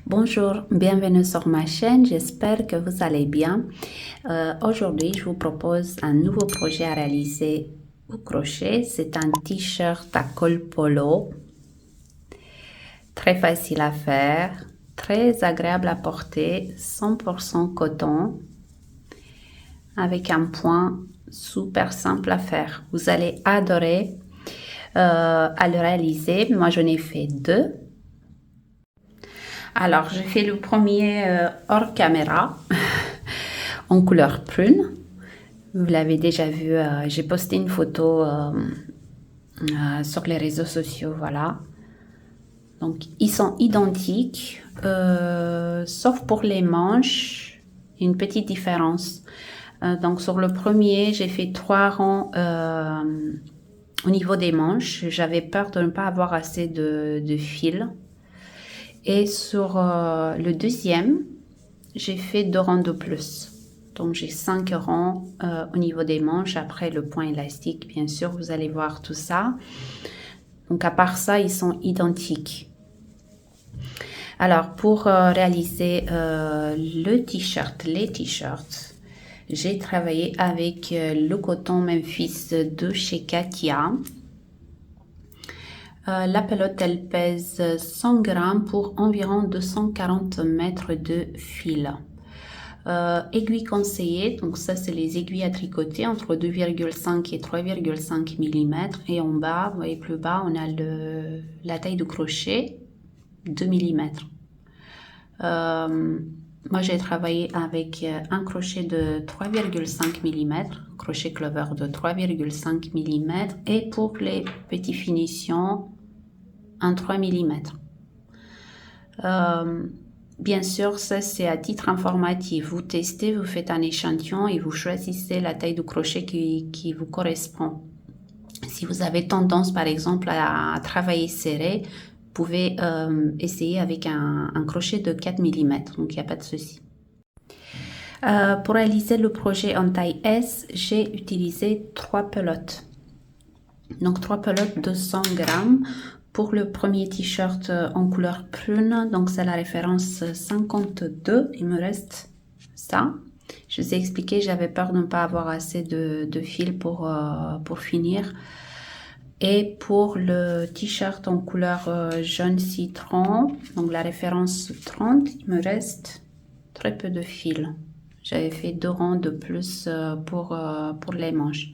Bonjour, bienvenue sur ma chaîne, j'espère que vous allez bien. Aujourd'hui, je vous propose un nouveau projet à réaliser au crochet. C'est un t-shirt à col polo, très facile à faire, très agréable à porter, 100% coton, avec un point super simple à faire. Vous allez adorer à le réaliser. Moi, j'en ai fait deux. Alors, j'ai fait le premier hors caméra en couleur prune. Vous l'avez déjà vu, j'ai posté une photo sur les réseaux sociaux, voilà. Donc, ils sont identiques, sauf pour les manches, une petite différence. Donc, sur le premier, j'ai fait 3 rangs au niveau des manches. J'avais peur de ne pas avoir assez de fil. Et sur le deuxième, j'ai fait 2 rangs de plus. Donc, j'ai 5 rangs au niveau des manches. Après, le point élastique, bien sûr, vous allez voir tout ça. Donc, à part ça, ils sont identiques. Alors, pour réaliser le t-shirt, les t-shirts, j'ai travaillé avec le coton Memphis de chez Katia. La pelote, elle pèse 100 grammes pour environ 240 mètres de fil. Aiguilles conseillées, donc ça c'est les aiguilles à tricoter entre 2,5 et 3,5 mm. Et en bas, vous voyez plus bas, on a la taille de crochet, 2 mm. Moi j'ai travaillé avec un crochet de 3,5 mm, crochet clover de 3,5 mm. Et pour les petites finitions, un 3 mm. Bien sûr, ça c'est à titre informatif. Vous testez, vous faites un échantillon et vous choisissez la taille de crochet qui vous correspond. Si vous avez tendance par exemple à travailler serré, vous pouvez essayer avec un crochet de 4 mm, donc il n'y a pas de souci. Pour réaliser le projet en taille S, j'ai utilisé 3 pelotes. Donc 3 pelotes de 100 grammes. Pour le premier t-shirt en couleur prune, donc c'est la référence 52, il me reste ça. Je vous ai expliqué, j'avais peur de ne pas avoir assez de fil pour finir. Et pour le t-shirt en couleur jaune citron, donc la référence 30, il me reste très peu de fil. J'avais fait 2 rangs de plus pour les manches.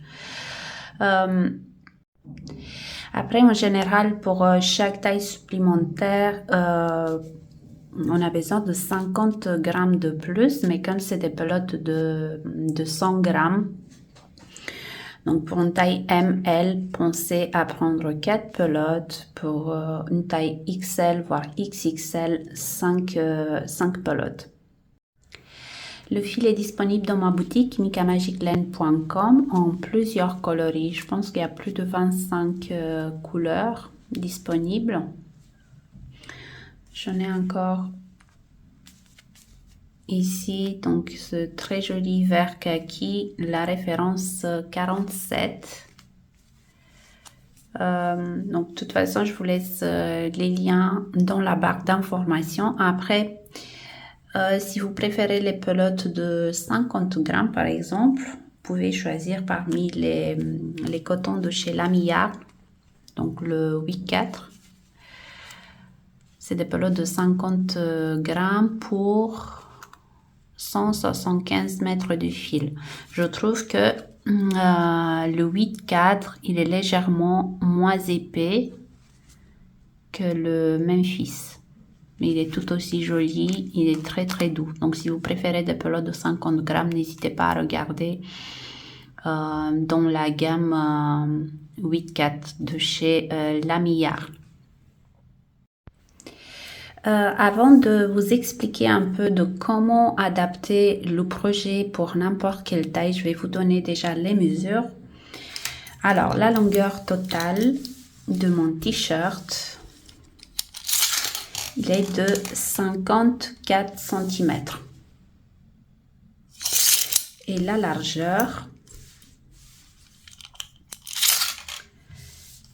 Après, en général, pour chaque taille supplémentaire, on a besoin de 50 grammes de plus, mais comme c'est des pelotes de 100 grammes, donc pour une taille ML, pensez à prendre 4 pelotes, pour une taille XL, voire XXL, 5 pelotes. Le fil est disponible dans ma boutique mikamagiclaine.com en plusieurs coloris. Je pense qu'il y a plus de 25 couleurs disponibles. J'en ai encore ici, donc ce très joli vert kaki, la référence 47. Donc de toute façon, je vous laisse les liens dans la barre d'informations. Après, si vous préférez les pelotes de 50 grammes par exemple, vous pouvez choisir parmi les cotons de chez Lamillard, donc le 8-4. C'est des pelotes de 50 grammes pour 175 mètres de fil. Je trouve que le 8-4, il est légèrement moins épais que le Memphis. Mais il est tout aussi joli, il est très très doux. Donc si vous préférez des pelotes de 50 grammes, n'hésitez pas à regarder dans la gamme 8-4 de chez Lamillard. Avant de vous expliquer un peu de comment adapter le projet pour n'importe quelle taille, je vais vous donner déjà les mesures. Alors, la longueur totale de mon t-shirt, il est de 54 cm. Et la largeur,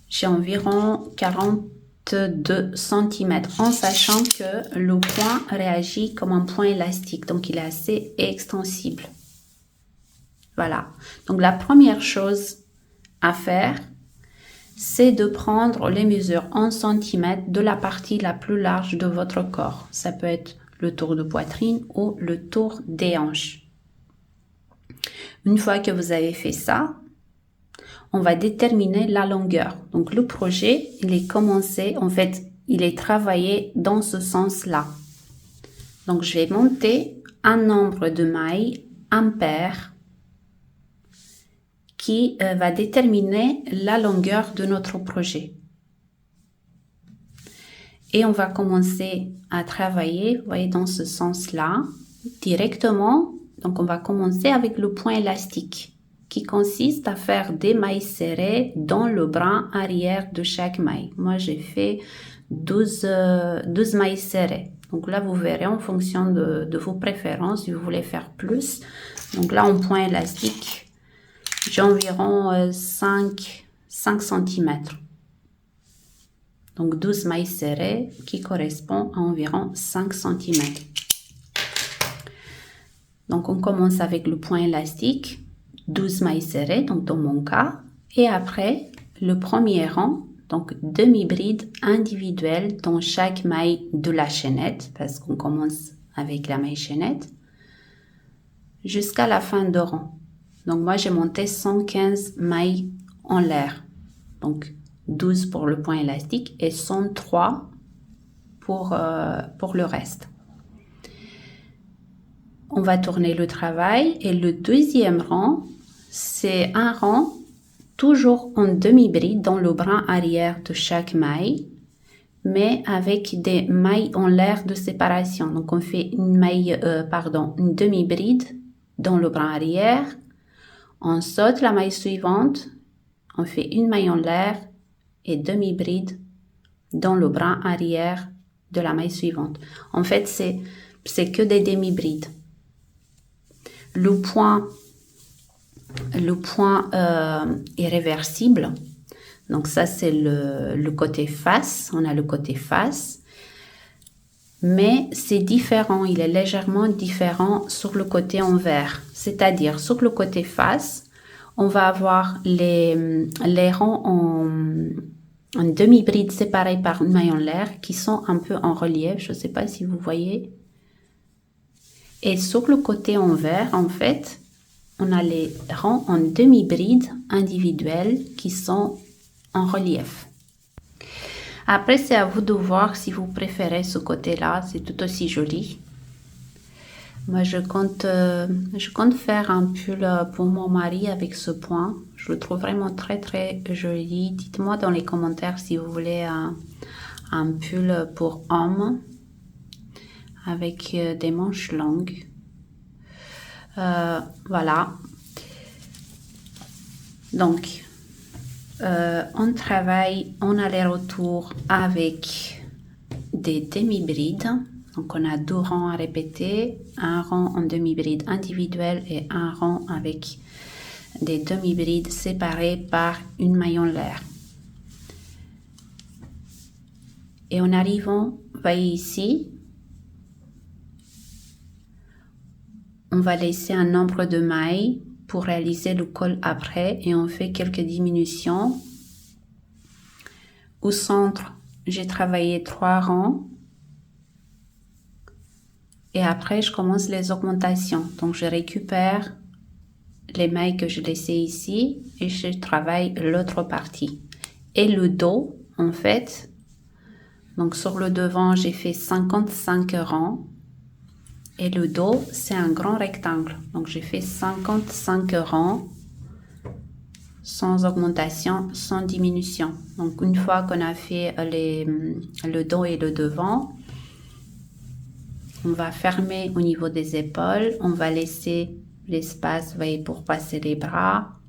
j'ai environ 2 cm en sachant que le point réagit comme un point élastique, donc il est assez extensible. Voilà, donc la première chose à faire, c'est de prendre les mesures en centimètres de la partie la plus large de votre corps. Ça peut être le tour de poitrine ou le tour des hanches. Une fois que vous avez fait ça, on va déterminer la longueur. Donc le projet, il est commencé, en fait, il est travaillé dans ce sens-là. Donc je vais monter un nombre de mailles impair qui va déterminer la longueur de notre projet. Et on va commencer à travailler, vous voyez, dans ce sens-là, directement. Donc, on va commencer avec le point élastique, qui consiste à faire des mailles serrées dans le bras arrière de chaque maille. Moi, j'ai fait 12 mailles serrées. Donc là, vous verrez en fonction de vos préférences, si vous voulez faire plus. Donc là, en point élastique, j'ai environ 5 cm. Donc 12 mailles serrées qui correspond à environ 5 cm. Donc on commence avec le point élastique, 12 mailles serrées, donc dans mon cas. Et après, le premier rang, donc demi-bride individuelle dans chaque maille de la chaînette, parce qu'on commence avec la maille chaînette, jusqu'à la fin de rang. Donc moi j'ai monté 115 mailles en l'air, donc 12 pour le point élastique et 103 pour le reste. On va tourner le travail et le deuxième rang, c'est un rang toujours en demi-bride dans le bras arrière de chaque maille, mais avec des mailles en l'air de séparation. Donc on fait une demi-bride dans le bras arrière. On saute la maille suivante, on fait une maille en l'air et demi-bride dans le bras arrière de la maille suivante. En fait, c'est que des demi-brides. Le point est réversible. Donc ça, c'est le côté face. On a le côté face. Mais c'est différent, il est légèrement différent sur le côté envers. C'est-à-dire, sur le côté face, on va avoir les rangs en demi-bride séparés par une maille en l'air qui sont un peu en relief. Je ne sais pas si vous voyez. Et sur le côté envers, en fait, on a les rangs en demi-bride individuels qui sont en relief. Après, c'est à vous de voir si vous préférez ce côté-là. C'est tout aussi joli. Moi, je compte faire un pull pour mon mari avec ce point. Je le trouve vraiment très, très joli. Dites-moi dans les commentaires si vous voulez un pull pour homme avec des manches longues. Voilà. Donc, on travaille en aller-retour avec des demi-brides. Donc, on a 2 rangs à répéter, un rang en demi-bride individuel et un rang avec des demi-brides séparés par une maille en l'air. Et en arrivant, voyez ici, on va laisser un nombre de mailles pour réaliser le col après et on fait quelques diminutions. Au centre, j'ai travaillé 3 rangs et après je commence les augmentations. Donc je récupère les mailles que je laissais ici et je travaille l'autre partie. Et le dos, en fait, donc sur le devant, j'ai fait 55 rangs. Et le dos, c'est un grand rectangle. Donc, j'ai fait 55 rangs sans augmentation, sans diminution. Donc, une fois qu'on a fait le dos et le devant, on va fermer au niveau des épaules. On va laisser l'espace, vous voyez, pour passer les bras.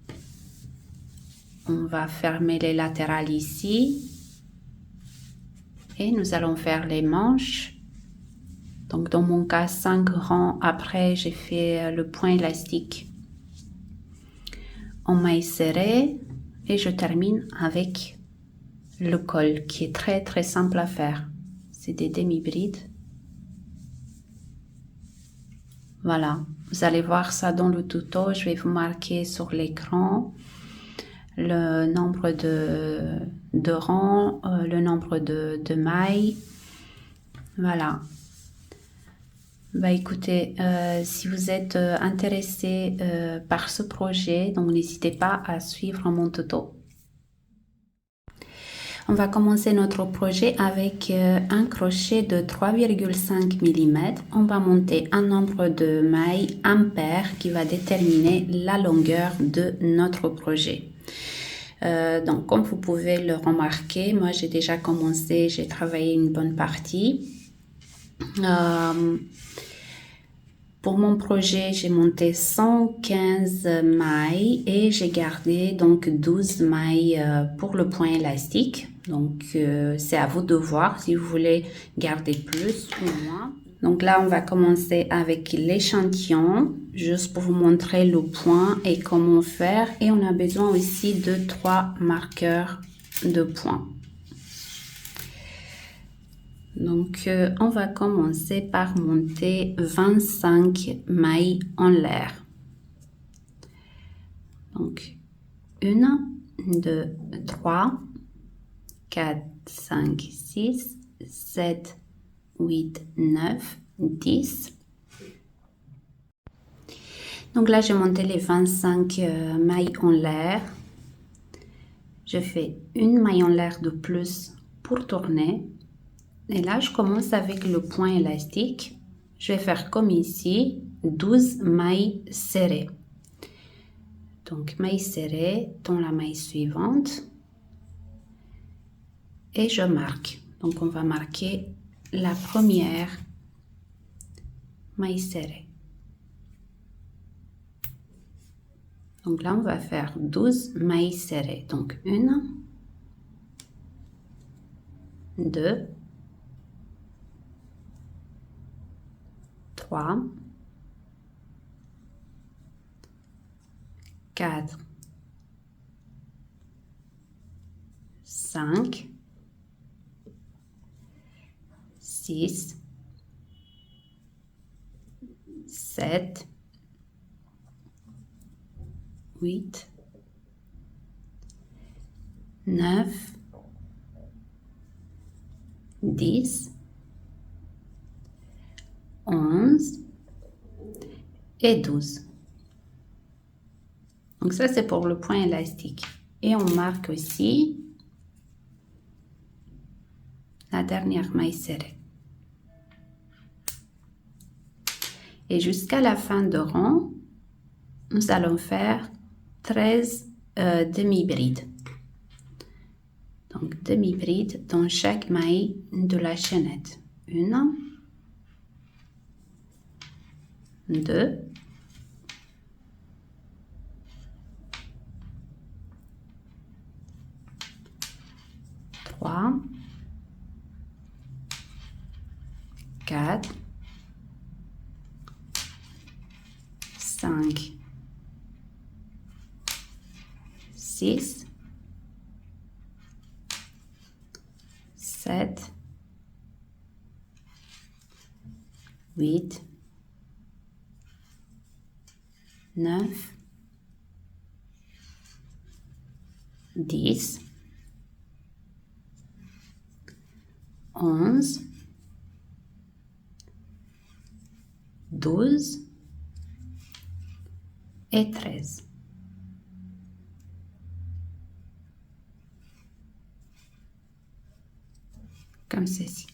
On va fermer les latérales ici. Et nous allons faire les manches. Donc, dans mon cas, 5 rangs après, j'ai fait le point élastique en maille serrée et je termine avec le col qui est très très simple à faire. C'est des demi-brides. Voilà, vous allez voir ça dans le tuto. Je vais vous marquer sur l'écran le nombre de rangs, le nombre de mailles. Voilà. Bah écoutez, si vous êtes intéressé par ce projet, donc n'hésitez pas à suivre mon tuto. On va commencer notre projet avec un crochet de 3,5 mm. On va monter un nombre de mailles impair qui va déterminer la longueur de notre projet. Donc, comme vous pouvez le remarquer, moi j'ai déjà commencé, j'ai travaillé une bonne partie. Pour mon projet, j'ai monté 115 mailles et j'ai gardé donc 12 mailles pour le point élastique. Donc, c'est à vous de voir si vous voulez garder plus ou moins. Donc là, on va commencer avec l'échantillon, juste pour vous montrer le point et comment faire. Et on a besoin aussi de 3 marqueurs de points. Donc, on va commencer par monter 25 mailles en l'air. Donc, 1, 2, 3, 4, 5, 6, 7, 8, 9, 10. Donc là, j'ai monté les 25 mailles en l'air. Je fais une maille en l'air de plus pour tourner. Et là, je commence avec le point élastique. Je vais faire comme ici, 12 mailles serrées. Donc, maille serrée dans la maille suivante. Et je marque. Donc, on va marquer la première maille serrée. Donc là, on va faire 12 mailles serrées. Donc, 1, 2, 3, 4, 5, 6, 7, 8, 9, 10, 11 et 12. Donc ça, c'est pour le point élastique. Et on marque aussi la dernière maille serrée. Et jusqu'à la fin de rang, nous allons faire 13 demi-brides. Donc, demi-brides dans chaque maille de la chaînette. 1, 2, 3, 4, 5, 6, 7, 8, 9, 10, 11, 12 et 13. Comme ceci.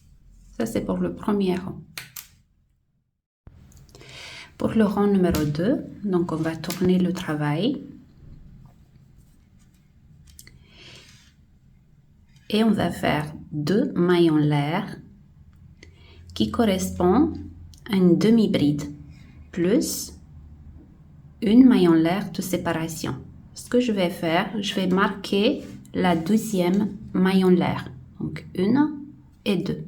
Ça, c'est pour le premier rang. Pour le rang numéro 2, donc on va tourner le travail. Et on va faire 2 mailles en l'air qui correspond à une demi-bride plus une maille en l'air de séparation. Ce que je vais faire, je vais marquer la deuxième maille en l'air. Donc 1 et 2.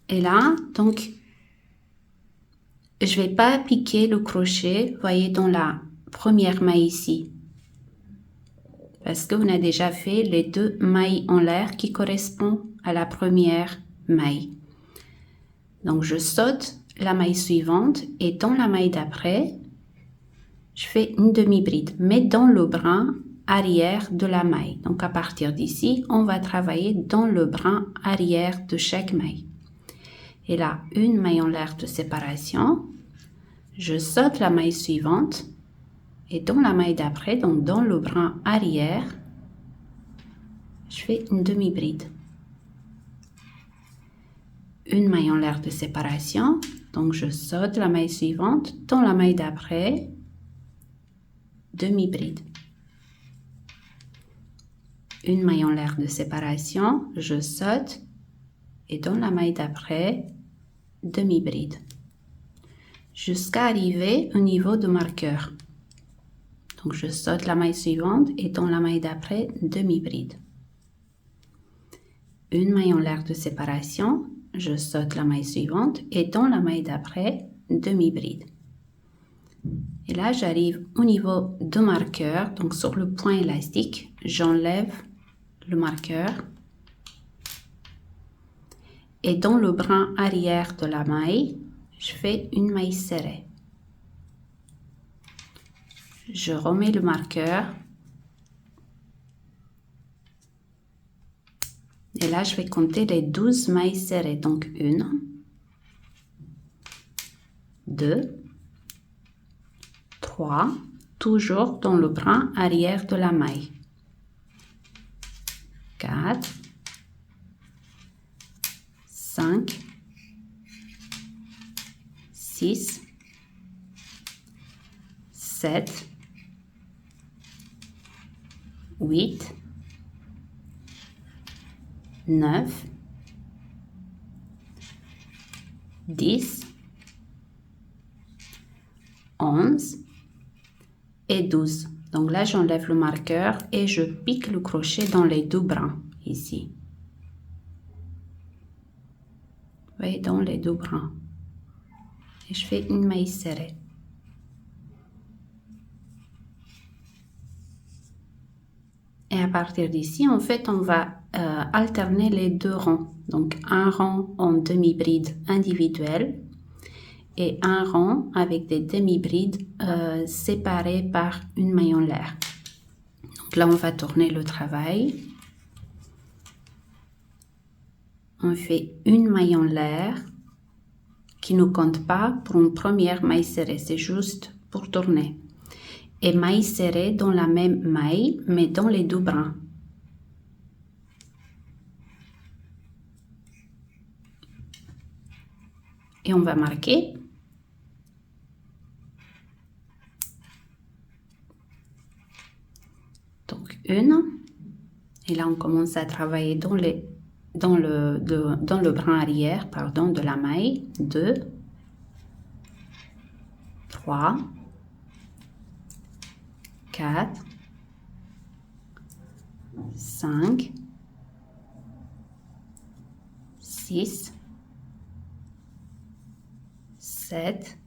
Et là, donc, je vais pas piquer le crochet, voyez, dans la première maille ici. Parce qu'on a déjà fait les 2 mailles en l'air qui correspondent à la première maille. Donc, je saute la maille suivante et dans la maille d'après, je fais une demi-bride, mais dans le brin arrière de la maille. Donc, à partir d'ici, on va travailler dans le brin arrière de chaque maille. Et là, une maille en l'air de séparation. Je saute la maille suivante et dans la maille d'après, donc dans le brin arrière, je fais une demi-bride. Une maille en l'air de séparation, donc je saute la maille suivante, dans la maille d'après, demi-bride. Une maille en l'air de séparation, je saute et dans la maille d'après, demi-bride. Jusqu'à arriver au niveau du marqueur. Donc je saute la maille suivante et dans la maille d'après, demi-bride. Une maille en l'air de séparation, je saute la maille suivante et dans la maille d'après, demi-bride. Et là, j'arrive au niveau du marqueur, donc sur le point élastique, j'enlève le marqueur. Et dans le brin arrière de la maille, je fais une maille serrée. Je remets le marqueur. Et là, je vais compter les 12 mailles serrées. Donc, 1, 2, 3, toujours dans le brin arrière de la maille. 4, 5, 6, 7, 8, 9, 10, 11 et 12. Donc là, j'enlève le marqueur et je pique le crochet dans les 2 brins, ici. Vous voyez, dans les 2 brins. Et je fais une maille serrée. Et à partir d'ici, en fait, on va alterner les 2 rangs. Donc, un rang en demi-bride individuelle et un rang avec des demi-brides séparés par une maille en l'air. Donc là, on va tourner le travail. On fait une maille en l'air qui ne compte pas pour une première maille serrée. C'est juste pour tourner. Et maille serrée dans la même maille, mais dans les 2 brins. Et on va marquer. Donc, une. Et là, on commence à travailler dans le brin arrière, pardon, de la maille. 2, 3, 4, 5, 6, 7,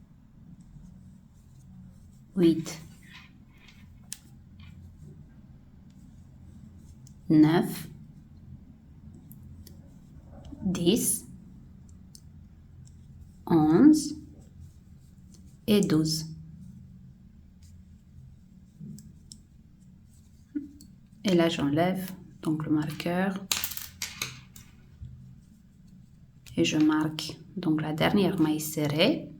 8, 9, 10, 11 et 12. Et là, j'enlève donc le marqueur et je marque donc la dernière maille serrée.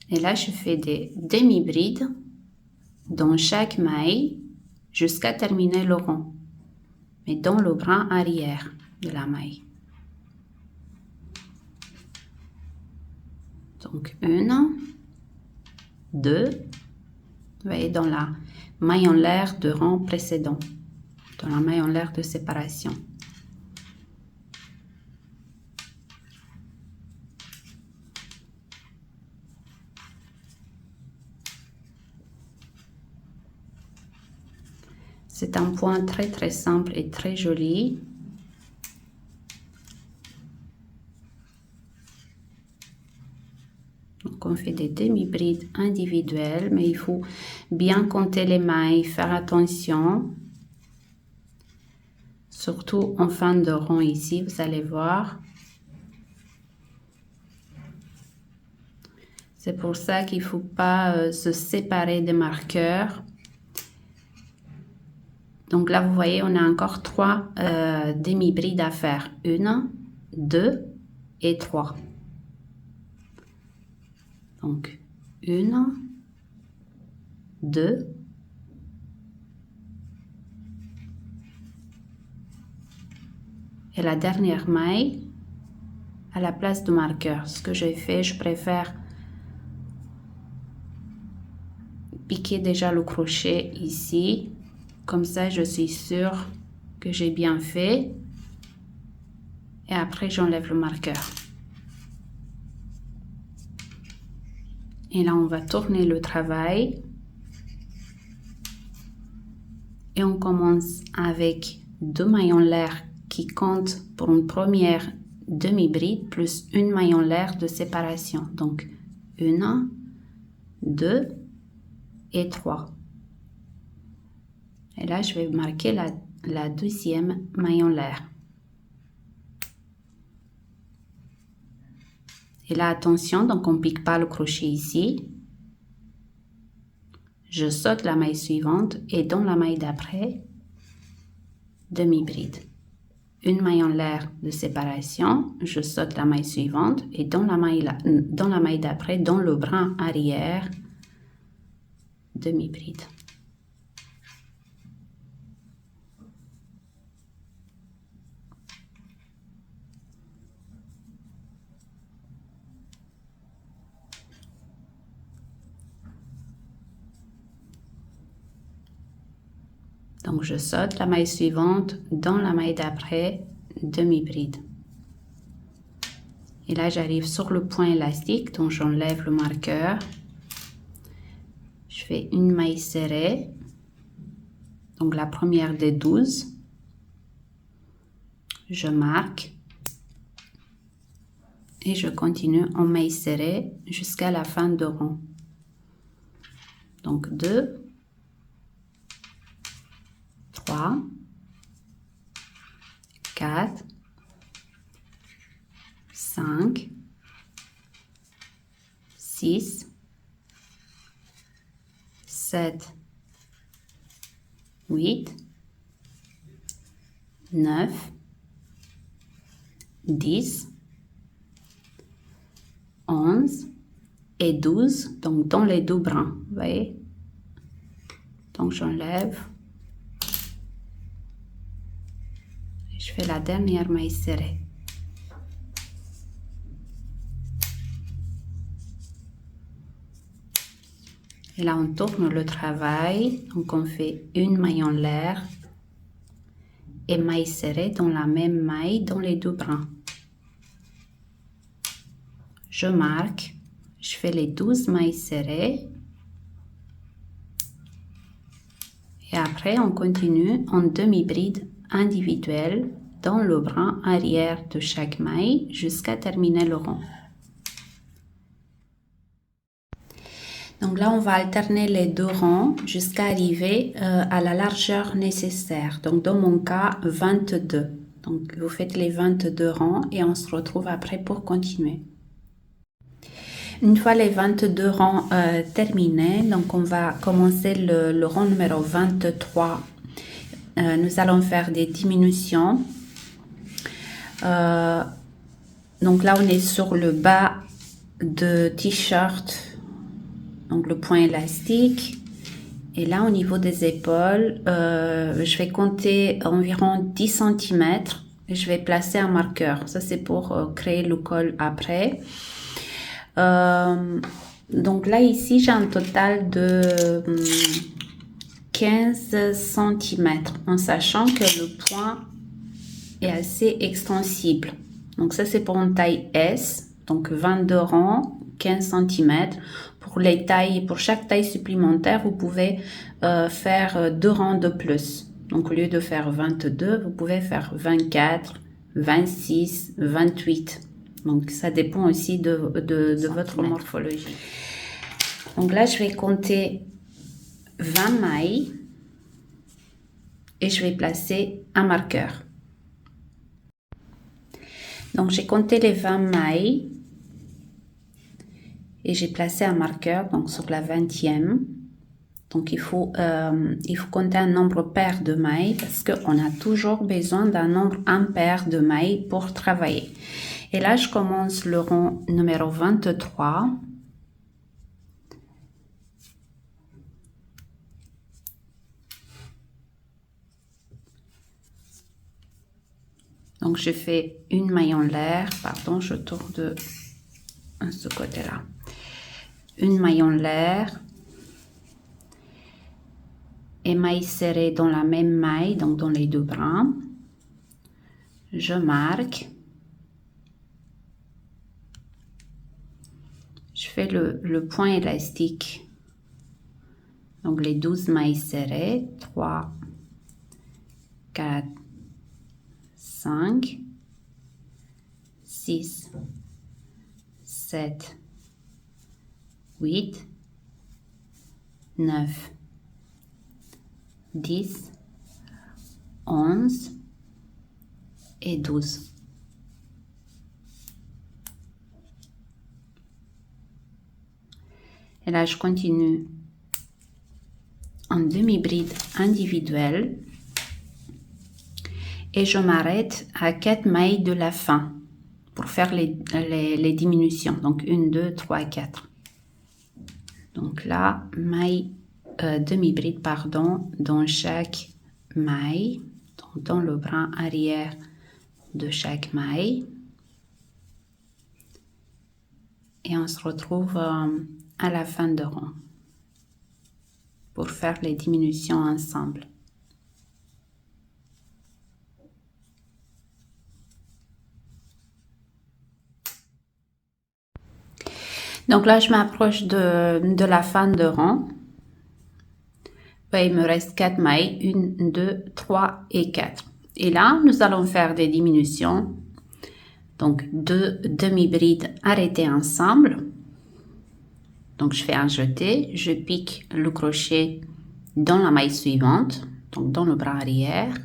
Et là, je fais des demi-brides dans chaque maille jusqu'à terminer le rond, mais dans le brin arrière de la maille. Donc, 1, 2, vous voyez, dans la maille en l'air de rang précédent, dans la maille en l'air de séparation. C'est un point très très simple et très joli. Donc on fait des demi-brides individuelles, mais il faut bien compter les mailles, faire attention. Surtout en fin de rond ici, vous allez voir. C'est pour ça qu'il ne faut pas se séparer des marqueurs. Donc là, vous voyez, on a encore 3 demi-brides à faire. 1, 2 et 3. Donc 1, 2, et la dernière maille à la place du marqueur. Ce que j'ai fait, je préfère piquer déjà le crochet ici. Comme ça, je suis sûre que j'ai bien fait. Et après, j'enlève le marqueur. Et là, on va tourner le travail. Et on commence avec 2 maillons l'air qui comptent pour une première demi-bride plus une maillon l'air de séparation. Donc, 1, 2 et 3. Et là, je vais marquer la deuxième maillon l'air. Et là, attention, donc on ne pique pas le crochet ici. Je saute la maille suivante et dans la maille d'après, demi-bride. Une maillon l'air de séparation, je saute la maille suivante et dans la maille d'après, dans le brin arrière, demi-bride. Donc, je saute la maille suivante, dans la maille d'après, demi-bride. Et là, j'arrive sur le point élastique, donc j'enlève le marqueur. Je fais une maille serrée, donc la première des 12. Je marque et je continue en maille serrée jusqu'à la fin de rond. Donc 2, 3, 4, 5, 6, 7, 8, 9, 10, 11 et 12, donc dans les deux brins, vous voyez. Donc j'enlève. Je fais la dernière maille serrée. Et là, on tourne le travail. Donc, on fait une maille en l'air et maille serrée dans la même maille dans les deux brins. Je marque. Je fais les 12 mailles serrées. Et après, on continue en demi-bride individuelle dans le brin arrière de chaque maille jusqu'à terminer le rond. Donc là, on va alterner les deux rangs jusqu'à arriver à la largeur nécessaire. Donc dans mon cas, 22. Donc vous faites les 22 rangs et on se retrouve après pour continuer. Une fois les 22 rangs terminés, donc on va commencer le rang numéro 23. Nous allons faire des diminutions. Donc là, on est sur le bas de t-shirt. Donc le point élastique. Et là, au niveau des épaules, je vais compter environ 10 cm. Et je vais placer un marqueur. Ça, c'est pour créer le col après. Donc là, ici, j'ai un total de 15 cm. En sachant que le point est assez extensible. Donc ça, c'est pour une taille S. Donc 22 rangs, 15 cm. Pour les tailles, pour chaque taille supplémentaire, vous pouvez faire 2 rangs de plus. Donc, au lieu de faire 22, vous pouvez faire 24, 26, 28. Donc, ça dépend aussi de votre morphologie. Donc là, je vais compter 20 mailles et je vais placer un marqueur. Donc, j'ai compté les 20 mailles et j'ai placé un marqueur donc sur la 20e. Donc, il faut compter un nombre pair de mailles parce qu'on a toujours besoin d'un nombre impair de mailles pour travailler. Et là, je commence le rang numéro 23. Donc, je fais une maille en l'air. Pardon, je tourne de ce côté-là. Une maille en l'air. Et maille serrée dans la même maille, donc dans les deux brins. Je marque. Je fais le point élastique. Donc les 12 mailles serrées. 3, 4, 5, 6, 7, 8, 9, 10, 11 et 12. Et là, je continue en demi-bride individuelle et je m'arrête à 4 mailles de la fin pour faire les diminutions. Donc 1, 2, 3, 4. Donc là, maille demi-bride, pardon, dans chaque maille, donc dans le brin arrière de chaque maille. Et on se retrouve à la fin de rang pour faire les diminutions ensemble. Donc là, je m'approche de la fin de rang. Il me reste 4 mailles, 1, 2, 3 et 4. Et là, nous allons faire des diminutions. Donc, 2 demi-brides arrêtées ensemble. Donc, je fais un jeté, je pique le crochet dans la maille suivante, donc dans le bras arrière.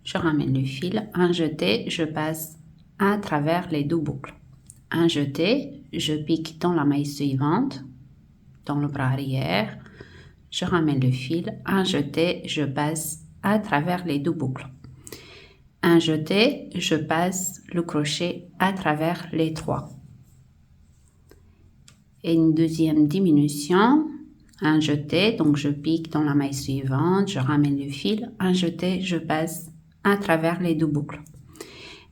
Je ramène le fil, un jeté, je passe à travers les deux boucles. Un jeté, je pique dans la maille suivante, dans le bras arrière. Je ramène le fil, un jeté, je passe à travers les deux boucles. Un jeté, je passe le crochet à travers les 3. Et une deuxième diminution, un jeté, donc je pique dans la maille suivante, je ramène le fil, un jeté, je passe à travers les deux boucles.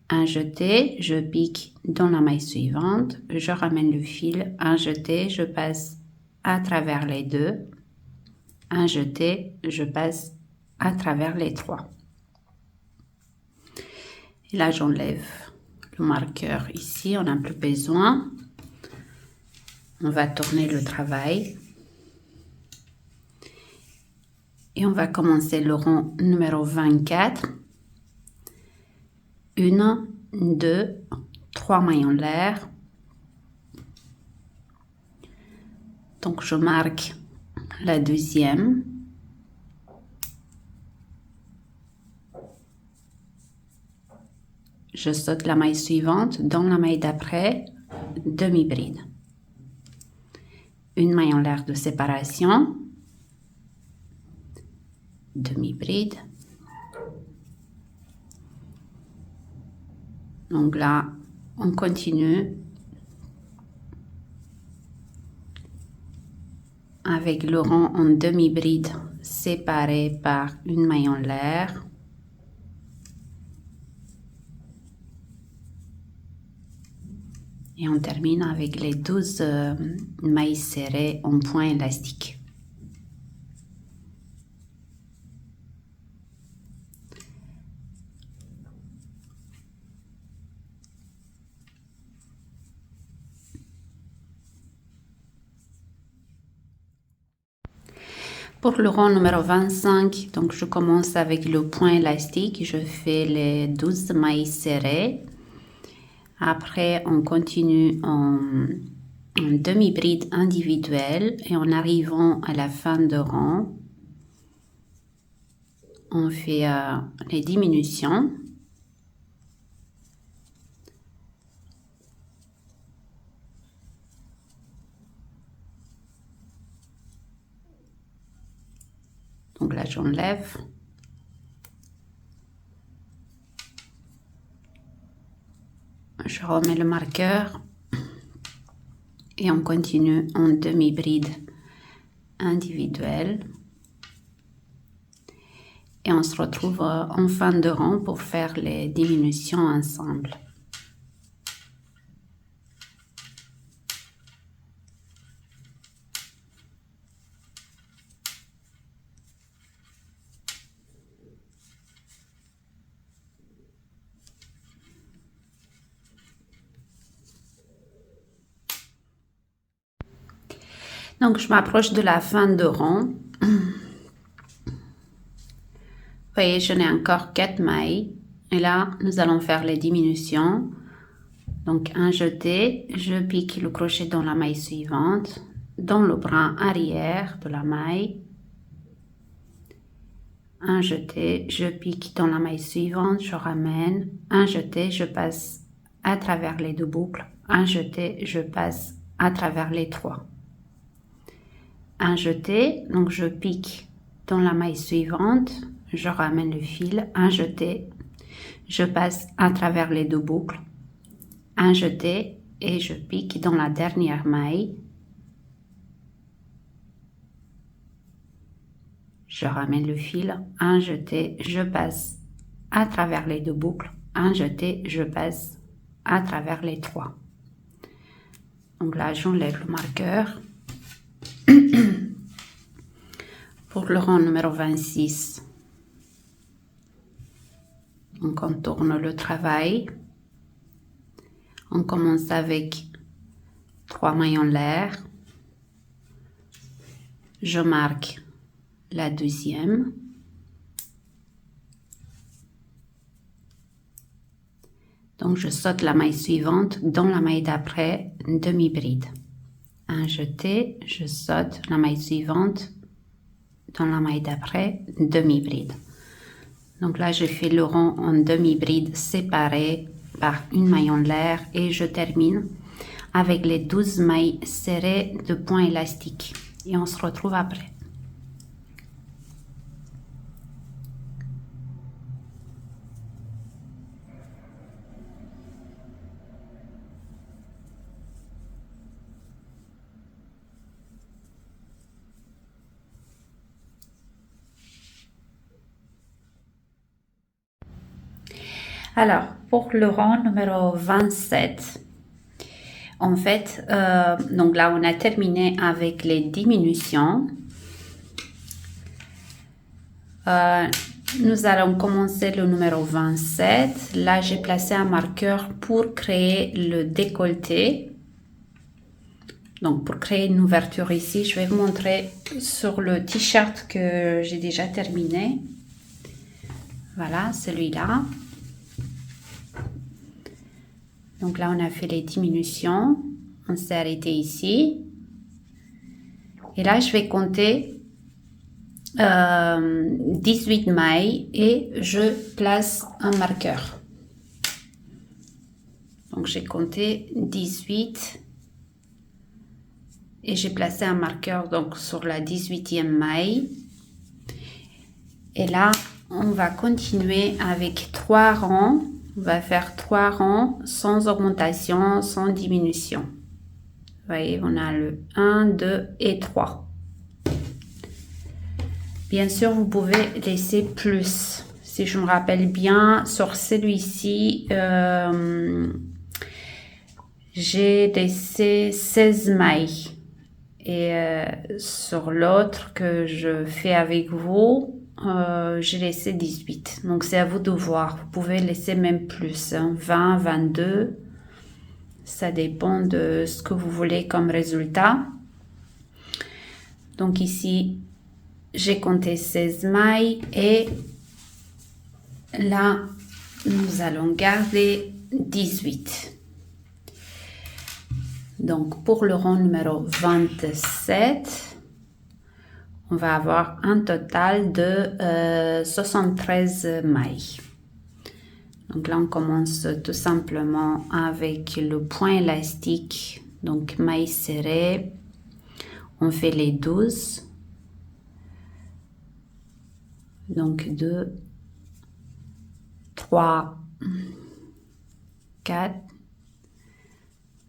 Un jeté, je pique dans la maille suivante, je ramène le fil, un jeté, je passe à travers les deux. Un jeté, je passe à travers les 3. Et là, j'enlève le marqueur ici, on n'a plus besoin. On va tourner le travail. Et on va commencer le rang numéro 24. 1, 2, 3 mailles en l'air. Donc, je marque la deuxième. Je saute la maille suivante, dans la maille d'après, demi-bride. Une maille en l'air de séparation, demi-bride. Donc là, on continue avec le rang en demi-bride séparé par une maille en l'air. Et on termine avec les 12 mailles serrées en point élastique. Pour le rang numéro 25, donc je commence avec le point élastique. Je fais les 12 mailles serrées Après, on continue en demi-bride individuelle et en arrivant à la fin de rang, on fait les diminutions. Donc là, j'enlève. Je remets le marqueur et on continue en demi-bride individuelle. Et on se retrouve en fin de rang pour faire les diminutions ensemble. Donc, je m'approche de la fin de rang. Vous voyez, je n'ai encore 4 mailles. Et là, nous allons faire les diminutions. Donc, un jeté, je pique le crochet dans la maille suivante, dans le bras arrière de la maille. Un jeté, je pique dans la maille suivante, je ramène. Un jeté, je passe à travers les 2 boucles. Un jeté, je passe à travers les 3. Un jeté, donc je pique dans la maille suivante, je ramène le fil, un jeté, je passe à travers les 2 boucles, un jeté et je pique dans la dernière maille, je ramène le fil, un jeté, je passe à travers les 2 boucles, un jeté, je passe à travers les 3. Donc là, j'enlève le marqueur. Pour le rang numéro 26, on contourne le travail. On commence avec 3 mailles en l'air. Je marque la deuxième. Donc, je saute la maille suivante dans la maille d'après, demi-bride. Un jeté, je saute la maille suivante dans la maille d'après, demi-bride. Donc là, je fais le rang en demi-bride séparé par une maille en l'air et je termine avec les 12 mailles serrées de points élastiques. Et on se retrouve après. Alors, pour le rang numéro 27, en fait, donc là, on a terminé avec les diminutions. Nous allons commencer le numéro 27. Là, j'ai placé un marqueur pour créer le décolleté. Donc, pour créer une ouverture ici, je vais vous montrer sur le t-shirt que j'ai déjà terminé. Voilà, celui-là. Donc là, on a fait les diminutions. On s'est arrêté ici. Et là, je vais compter 18 mailles et je place un marqueur. Donc, j'ai compté 18 et j'ai placé un marqueur donc sur la 18e maille. Et là, on va continuer avec 3 rangs. On va faire 3 rangs sans augmentation, sans diminution. Vous voyez, on a le 1, 2 et 3. Bien sûr, vous pouvez laisser plus. Si je me rappelle bien, sur celui-ci, j'ai laissé 16 mailles. Et sur l'autre que je fais avec vous, j'ai laissé 18. Donc, c'est à vous de voir. Vous pouvez laisser même plus, hein, 20, 22. Ça dépend de ce que vous voulez comme résultat. Donc, ici, j'ai compté 16 mailles. Et là, nous allons garder 18. Donc, pour le rang numéro 27, on va avoir un total de 73 mailles. Donc là, on commence tout simplement avec le point élastique, donc mailles serrées. On fait les 12. Donc 2, 3, 4,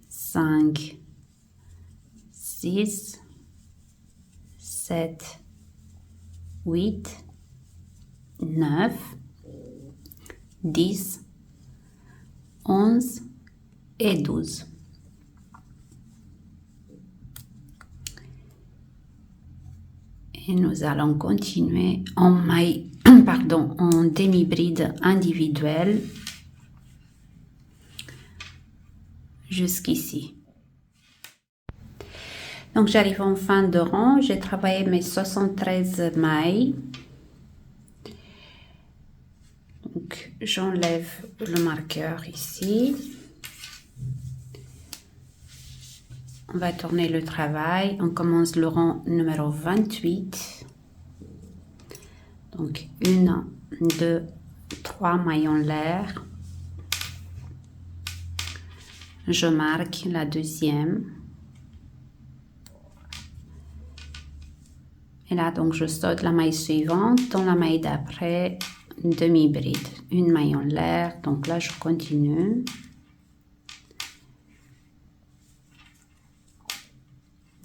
5, 6, 7, 8, 9, 10, 11 et 12. Et nous allons continuer en maille, pardon, en demi-bride individuelle jusqu'ici. Donc j'arrive en fin de rang, j'ai travaillé mes 73 mailles. Donc j'enlève le marqueur ici. On va tourner le travail. On commence le rang numéro 28. Donc 1, 2, 3 mailles en l'air. Je marque la deuxième. Et là, donc, je saute la maille suivante. Dans la maille d'après, demi-bride. Une maille en l'air. Donc là, je continue.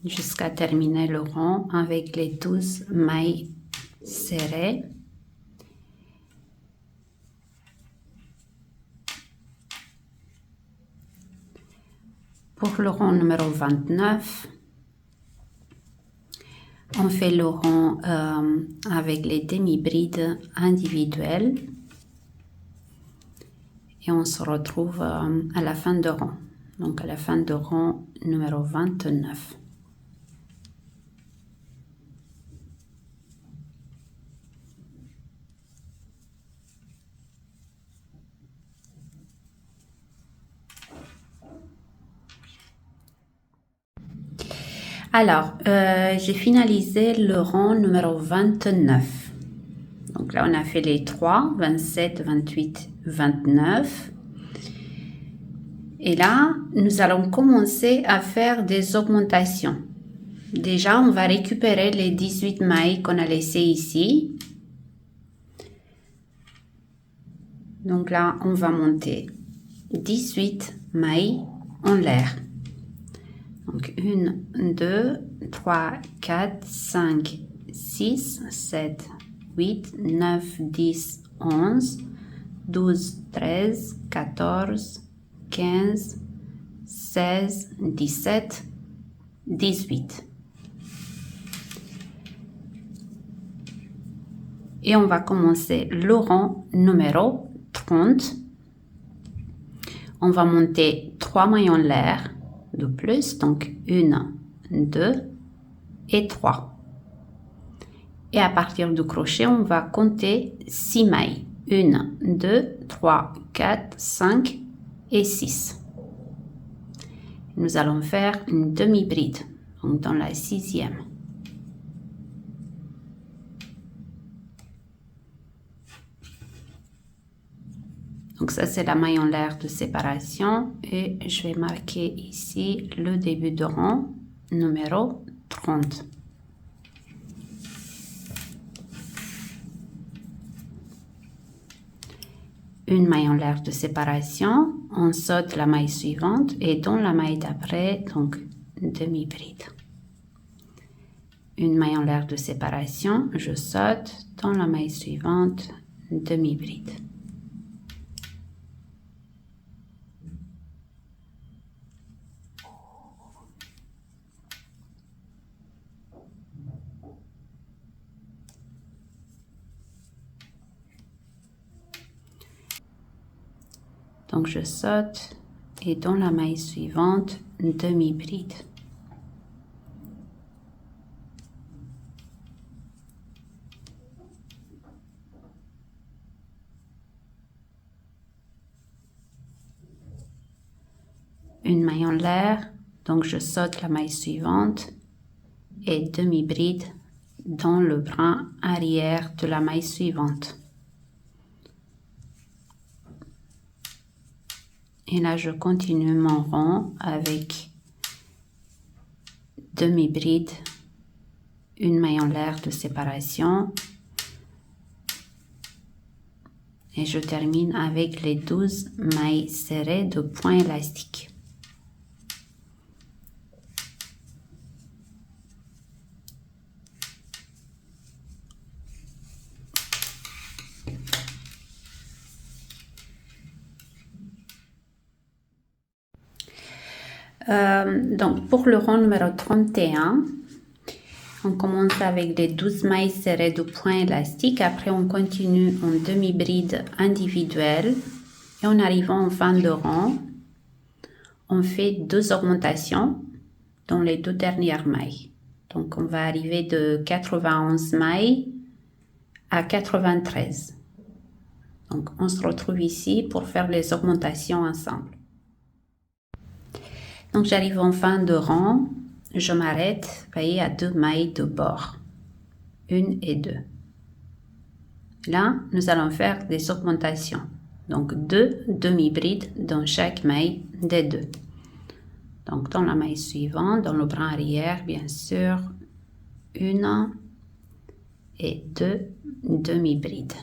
Jusqu'à terminer le rang avec les 12 mailles serrées. Pour le rang numéro 29, on fait le rang avec les demi-brides individuelles et on se retrouve à la fin de rang. Donc à la fin de rang numéro 29. Alors, j'ai finalisé le rang numéro 29. Donc là, on a fait les 3, 27, 28, 29. Et là, nous allons commencer à faire des augmentations. Déjà, on va récupérer les 18 mailles qu'on a laissées ici. Donc là, on va monter 18 mailles en l'air. Donc 1, 2, 3, 4, 5, 6, 7, 8, 9, 10, 11, 12, 13, 14, 15, 16, 17, 18. Et on va commencer le rang numéro 30. On va monter 3 mailles en l'air de plus, donc 1, 2 et 3. Et à partir du crochet, on va compter 6 mailles. 1, 2, 3, 4, 5 et 6. Nous allons faire une demi-bride, donc dans la 6e. Donc ça, c'est la maille en l'air de séparation et je vais marquer ici le début de rang numéro 30. Une maille en l'air de séparation, on saute la maille suivante et dans la maille d'après, donc demi-bride. Une maille en l'air de séparation, je saute dans la maille suivante, demi-bride. Donc je saute et dans la maille suivante, demi-bride. Une maille en l'air, Donc je saute la maille suivante et demi-bride dans le brin arrière de la maille suivante. Et là, je continue mon rond avec demi-bride, une maille en l'air de séparation. Et je termine avec les 12 mailles serrées de point élastique. Donc pour le rond numéro 31, on commence avec les 12 mailles serrées de point élastique. Après, on continue en demi-bride individuelle. Et en arrivant en fin de rang, on fait 2 augmentations dans les 2 dernières mailles. Donc, on va arriver de 91 mailles à 93. Donc, on se retrouve ici pour faire les augmentations ensemble. Donc, j'arrive en fin de rang. Je m'arrête, voyez, à 2 mailles de bord, 1 et 2. Là, nous allons faire des augmentations. Donc, 2 demi-brides dans chaque maille des 2. Donc, dans la maille suivante, dans le brin arrière, bien sûr, 1 et 2 demi-brides.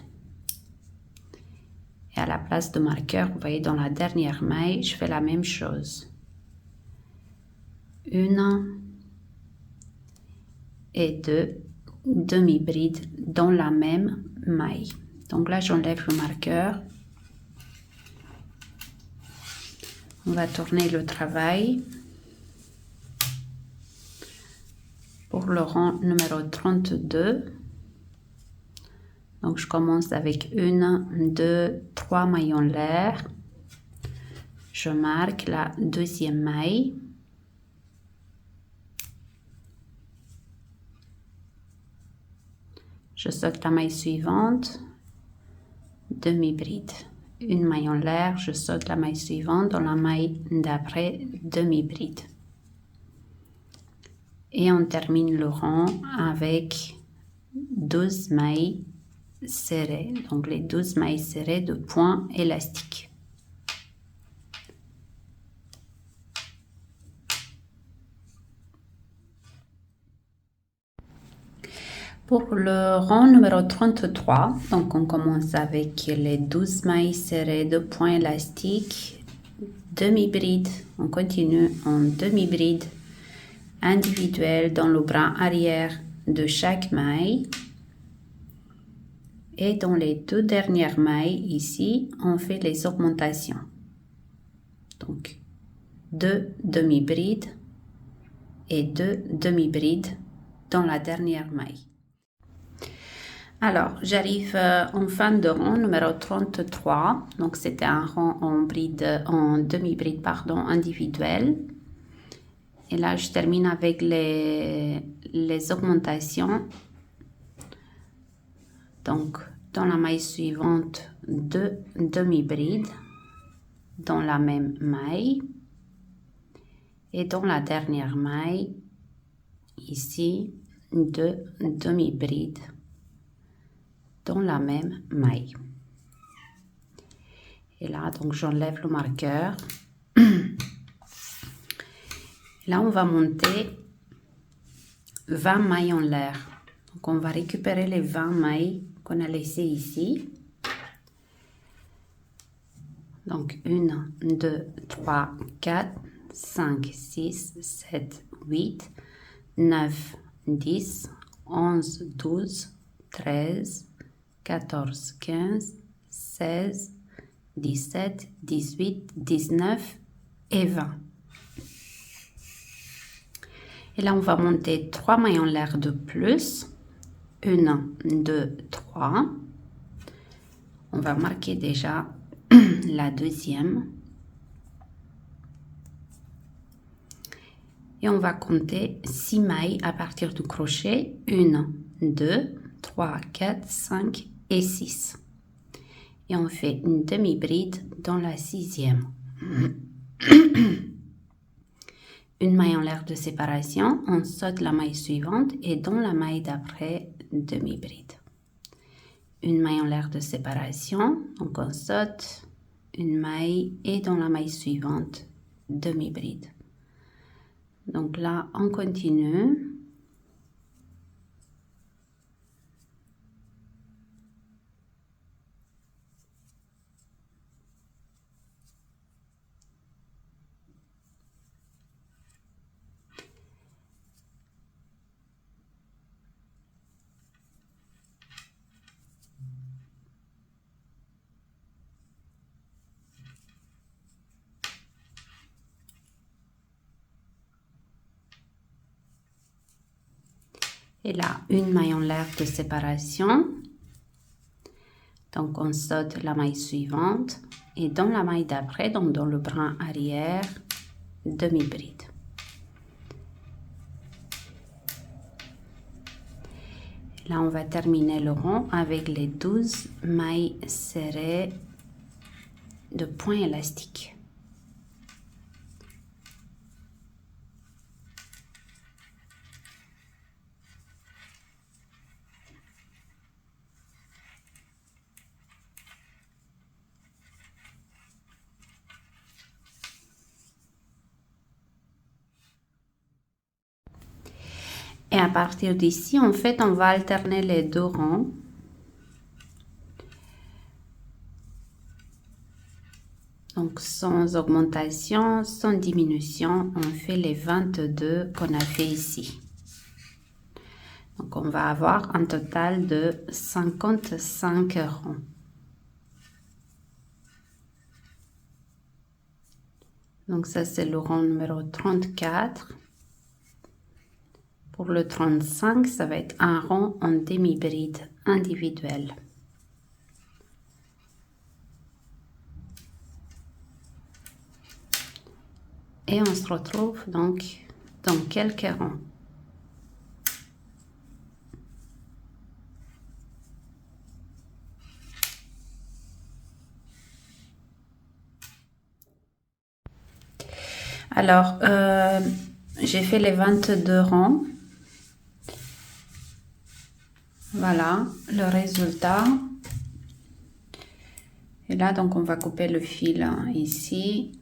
Et à la place de marqueur, vous voyez, dans la dernière maille, je fais la même chose. 1 et 2 demi-brides dans la même maille. Donc là, j'enlève le marqueur. On va tourner le travail. Pour le rang numéro 32, donc je commence avec 1, 2, 3 mailles en l'air. Je marque la deuxième maille. Je saute la maille suivante, demi-bride. Une maille en l'air, je saute la maille suivante, dans la maille d'après, demi-bride. Et on termine le rang avec 12 mailles serrées, donc les 12 mailles serrées de point élastique. Pour le rang numéro 33, donc on commence avec les 12 mailles serrées de point élastique, demi-bride, on continue en demi-bride individuelle dans le bras arrière de chaque maille. Et dans les 2 dernières mailles ici, on fait les augmentations. Donc 2 demi-brides et 2 demi-brides dans la dernière maille. Alors, j'arrive en fin de rang numéro 33. Donc, c'était un rang en demi-bride, individuel. Et là, je termine avec les augmentations. Donc, dans la maille suivante, 2 demi-brides dans la même maille. Et dans la dernière maille, ici, 2 demi-brides dans la même maille. Et là, donc, j'enlève le marqueur. Là, on va monter 20 mailles en l'air. Donc, on va récupérer les 20 mailles qu'on a laissées ici. Donc, 1, 2, 3, 4, 5, 6, 7, 8, 9, 10, 11, 12, 13, 14, 15, 16, 17, 18, 19 et 20. Et là, on va monter 3 mailles en l'air de plus. 1, 2, 3. On va marquer déjà la deuxième. Et on va compter 6 mailles à partir du crochet. 1, 2, 3, 4, 5 et 6. Et on fait une demi-bride dans la 6e. une maille en l'air de séparation, on saute la maille suivante et dans la maille d'après, demi-bride. Une maille en l'air de séparation, donc on saute une maille et dans la maille suivante, demi-bride. Donc là, on continue. Et là, une maille en l'air de séparation. Donc, on saute la maille suivante. Et dans la maille d'après, donc dans le brin arrière, demi-bride. Là, on va terminer le rond avec les 12 mailles serrées de point élastique. Et à partir d'ici, en fait, on va alterner les deux rangs. Donc, sans augmentation, sans diminution, on fait les 22 qu'on a fait ici. Donc, on va avoir un total de 55 rangs. Donc, ça, c'est le rang numéro 34. Pour le 35, ça va être un rond en demi-bride individuel. Et on se retrouve donc dans quelques rangs. Alors, j'ai fait les 22 rangs. Voilà le résultat. Et là, donc, on va couper le fil ici.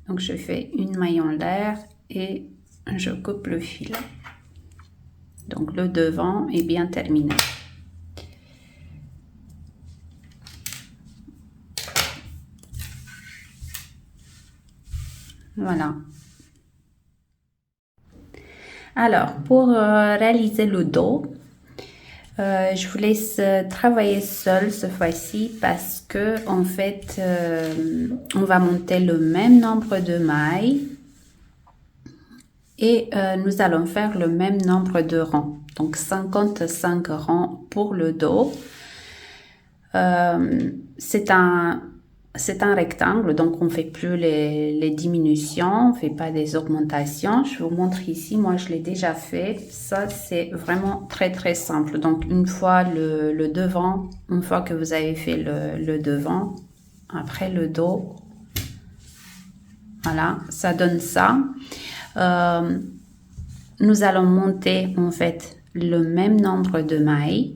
Donc, je fais une maille en l'air et je coupe le fil. Donc, le devant est bien terminé. Voilà. Alors, pour réaliser le dos, je vous laisse travailler seul cette fois-ci parce que en fait, on va monter le même nombre de mailles et nous allons faire le même nombre de rangs. Donc, 55 rangs pour le dos. C'est un rectangle, donc on ne fait plus les diminutions, on ne fait pas des augmentations. Je vous montre ici, moi je l'ai déjà fait. Ça, c'est vraiment très très simple. Donc une fois le devant, une fois que vous avez fait le devant, après le dos, voilà, ça donne ça. Nous allons monter en fait le même nombre de mailles.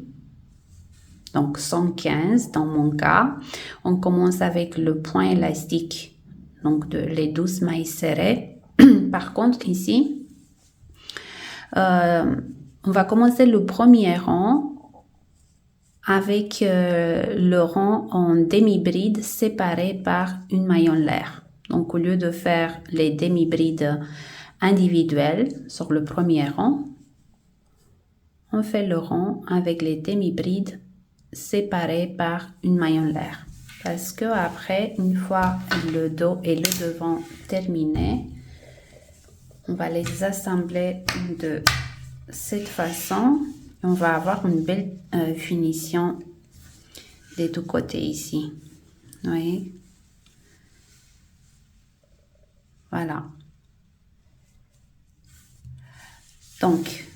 Donc 115 dans mon cas. On commence avec le point élastique, donc les 12 mailles serrées. Par contre ici, on va commencer le premier rang avec le rang en demi-bride séparé par une maille en l'air. Donc au lieu de faire les demi-brides individuelles sur le premier rang, on fait le rang avec les demi-brides séparés par une maille en l'air. Parce que après, une fois le dos et le devant terminés, on va les assembler de cette façon. On va avoir une belle finition des deux côtés ici. Vous voyez? Voilà. Donc,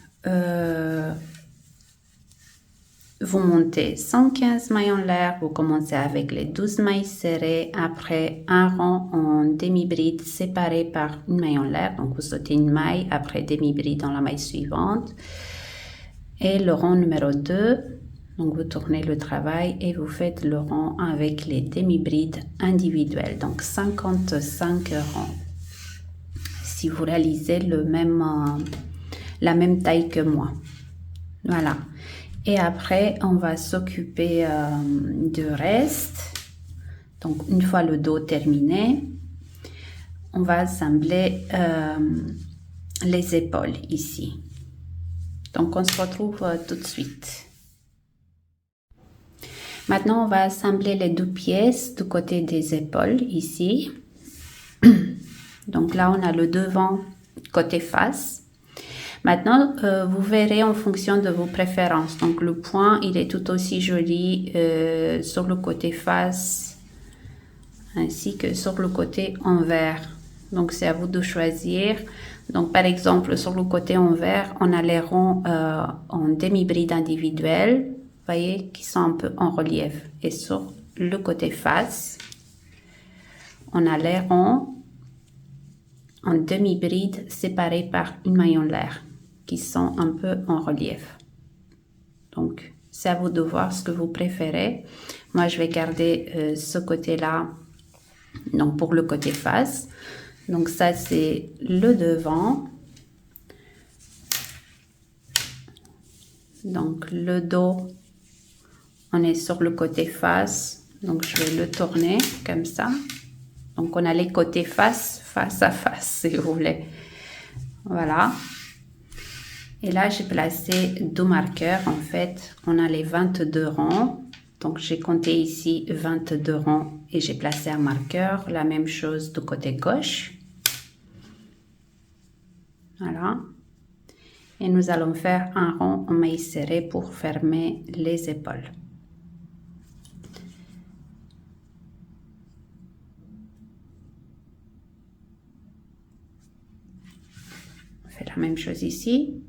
vous montez 115 mailles en l'air, vous commencez avec les 12 mailles serrées, après un rang en demi-bride séparé par une maille en l'air, donc vous sautez une maille, après demi-bride dans la maille suivante, et le rang numéro 2, donc vous tournez le travail et vous faites le rang avec les demi-brides individuelles, donc 55 rangs. Si vous réalisez la même taille que moi. Voilà. Et après, on va s'occuper du reste. Donc, une fois le dos terminé, on va assembler les épaules ici. Donc, on se retrouve tout de suite. Maintenant, on va assembler les deux pièces du côté des épaules ici. Donc là, on a le devant côté face. Maintenant, vous verrez en fonction de vos préférences. Donc, le point, il est tout aussi joli sur le côté face ainsi que sur le côté envers. Donc, c'est à vous de choisir. Donc, par exemple, sur le côté envers, on a les ronds en demi-bride individuelle, vous voyez, qui sont un peu en relief. Et sur le côté face, on a les ronds en demi-bride séparés par une maille en l'air qui sont un peu en relief. Donc, c'est à vous de voir ce que vous préférez. Moi, je vais garder ce côté-là, donc pour le côté face. Donc, ça, c'est le devant. Donc, le dos, on est sur le côté face. Donc, je vais le tourner comme ça. Donc, on a les côtés face à face, si vous voulez. Voilà. Et là, j'ai placé deux marqueurs. En fait, on a les 22 rangs. Donc, j'ai compté ici 22 rangs et j'ai placé un marqueur. La même chose du côté gauche. Voilà. Et nous allons faire un rond en maille serrée pour fermer les épaules. On fait la même chose ici.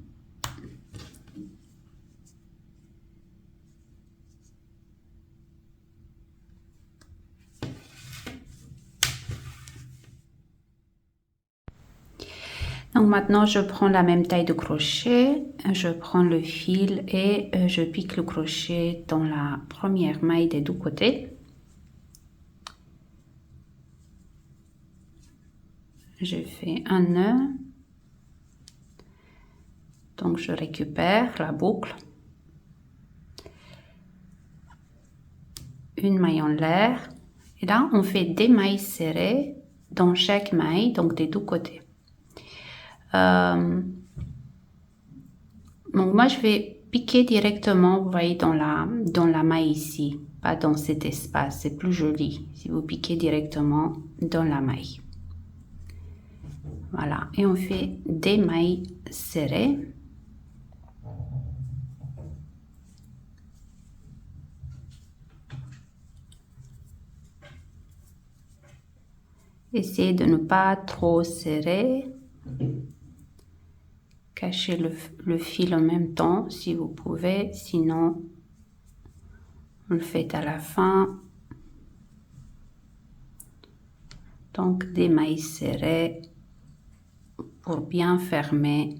Donc maintenant, je prends la même taille de crochet, je prends le fil et je pique le crochet dans la première maille des deux côtés. Je fais un nœud. Donc je récupère la boucle. Une maille en l'air. Et là, on fait des mailles serrées dans chaque maille, donc des deux côtés. Donc moi je vais piquer directement, vous voyez, dans la maille ici, pas dans cet espace, c'est plus joli si vous piquez directement dans la maille. Voilà, et on fait des mailles serrées. Essayez de ne pas trop serrer. Cachez le fil en même temps si vous pouvez, sinon vous le faites à la fin. Donc des mailles serrées pour bien fermer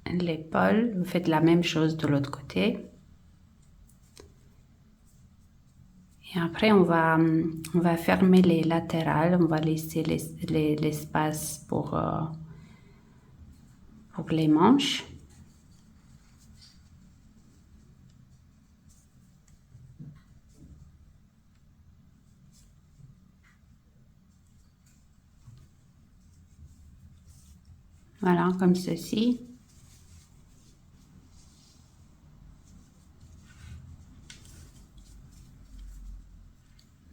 l'épaule. Vous faites la même chose de l'autre côté. Et après on va fermer les latérales, on va laisser l'espace pour les manches. Voilà, comme ceci.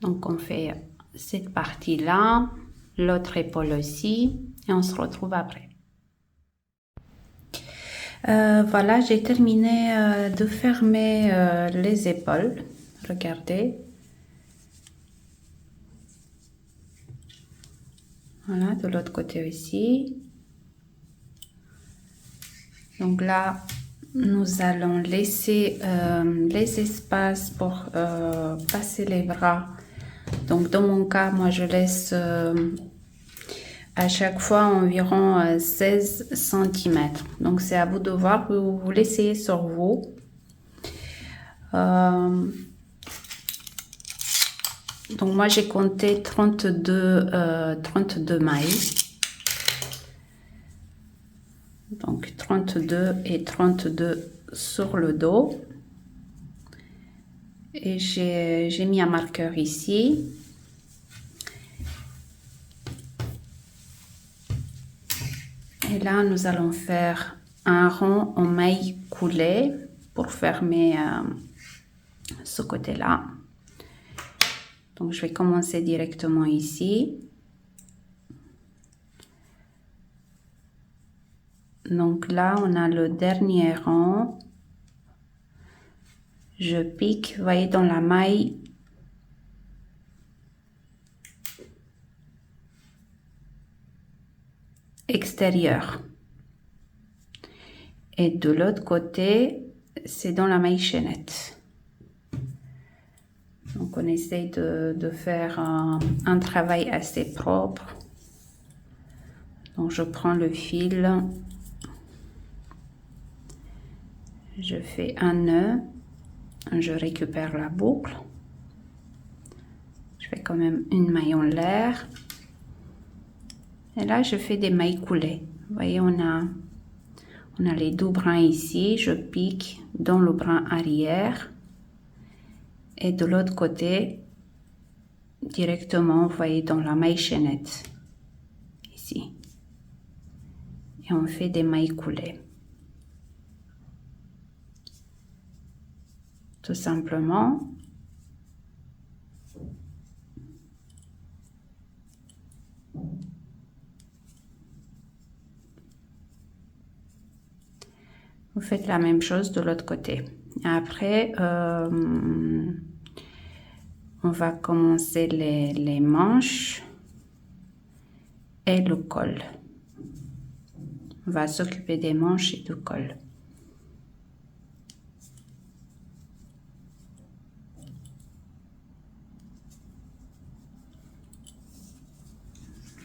Donc on fait cette partie-là, l'autre épaule aussi, et on se retrouve après. Voilà, j'ai terminé de fermer les épaules. Regardez. Voilà, de l'autre côté aussi. Donc là, nous allons laisser les espaces pour passer les bras. Donc dans mon cas, moi je laisse à chaque fois environ 16 cm. Donc c'est à vous de voir, vous l'essayez sur vous. Donc moi j'ai compté 32 mailles. Donc 32 et 32 sur le dos. Et j'ai mis un marqueur ici. Et là, nous allons faire un rond en maille coulée pour fermer ce côté-là. Donc, je vais commencer directement ici. Donc là, on a le dernier rang. Je pique, vous voyez, dans la maille extérieure. Et de l'autre côté, c'est dans la maille chaînette. Donc on essaye de faire un travail assez propre. Donc je prends le fil, je fais un nœud, je récupère la boucle, je fais quand même une maille en l'air. Et là, je fais des mailles coulées. Vous voyez, on a les deux brins ici. Je pique dans le brin arrière. Et de l'autre côté, directement, vous voyez, dans la maille chaînette. Ici. Et on fait des mailles coulées. Tout simplement. Vous faites la même chose de l'autre côté. Après, on va commencer les manches et le col. On va s'occuper des manches et du col.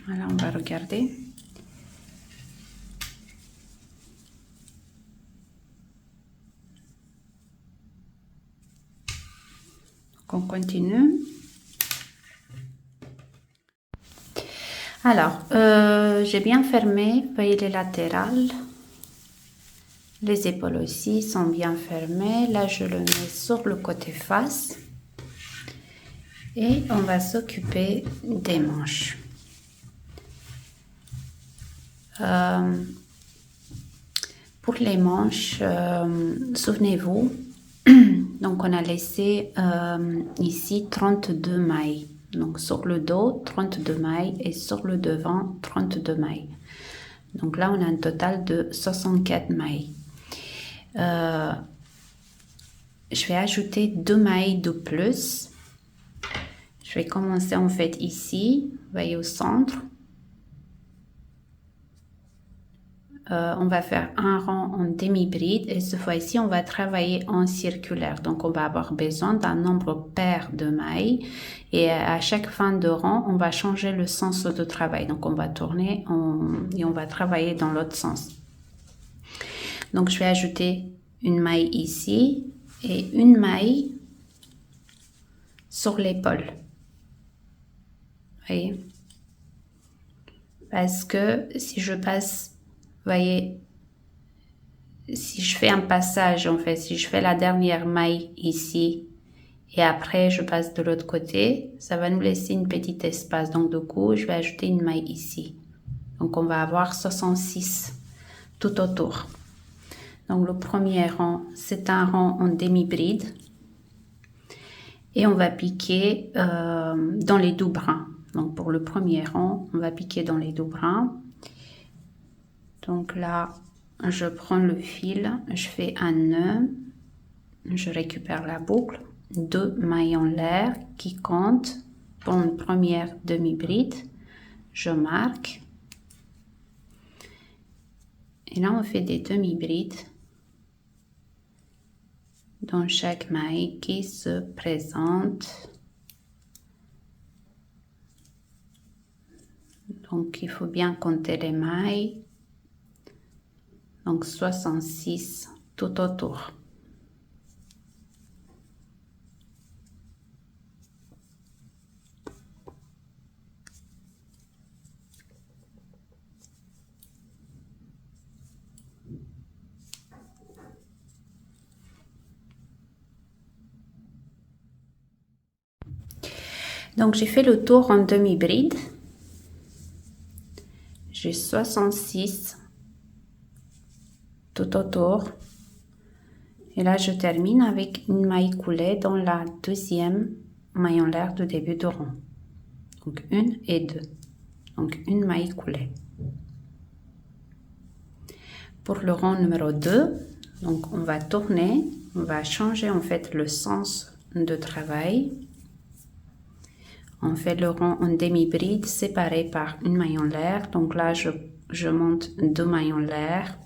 Voilà, on va regarder. On continue. Alors, j'ai bien fermé, vous voyez les latérales. Les épaules aussi sont bien fermées. Là, je le mets sur le côté face. Et on va s'occuper des manches. Pour les manches, souvenez-vous, donc on a laissé ici 32 mailles. Donc sur le dos, 32 mailles et sur le devant, 32 mailles. Donc là, on a un total de 64 mailles. Je vais ajouter 2 mailles de plus. Je vais commencer en fait ici, vous voyez au centre. On va faire un rang en demi-bride et cette fois-ci, on va travailler en circulaire. Donc, on va avoir besoin d'un nombre pair de mailles et à chaque fin de rang, on va changer le sens de travail. Donc, on va tourner et on va travailler dans l'autre sens. Donc, je vais ajouter une maille ici et une maille sur l'épaule. Vous voyez? Parce que si je passe... Vous voyez, si je fais un passage, en fait, si je fais la dernière maille ici et après je passe de l'autre côté, ça va nous laisser une petite espace. Donc, du coup, je vais ajouter une maille ici. Donc, on va avoir 66 tout autour. Donc, le premier rang, c'est un rang en demi-bride. Et on va piquer dans les deux brins. Donc, pour le premier rang, on va piquer dans les deux brins. Donc là, je prends le fil, je fais un nœud, je récupère la boucle, 2 mailles en l'air qui comptent pour une première demi-bride, je marque. Et là, on fait des demi-brides dans chaque maille qui se présente. Donc, il faut bien compter les mailles. Donc, 66 tout autour. Donc, j'ai fait le tour en demi-bride. J'ai 66 tout autour. Et là, je termine avec une maille coulée dans la deuxième maille en l'air du début de rang. Donc, 1 et 2. Donc, une maille coulée. Pour le rang numéro 2, donc on va tourner, on va changer en fait le sens de travail. On fait le rang en demi-bride séparé par une maille en l'air. Donc là, je monte 2 mailles en l'air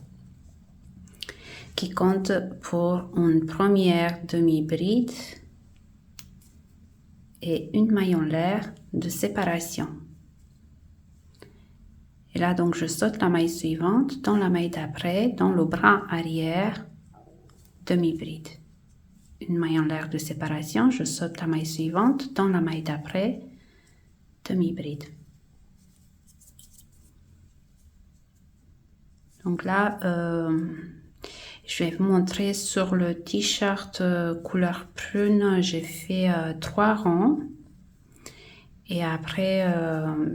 qui comptent pour une première demi-bride et une maille en l'air de séparation. Et là, donc, je saute la maille suivante dans la maille d'après, dans le bras arrière, demi-bride. Une maille en l'air de séparation, je saute la maille suivante dans la maille d'après, demi-bride. Donc là, je vais vous montrer sur le t-shirt couleur prune, j'ai fait 3 rangs. Et après,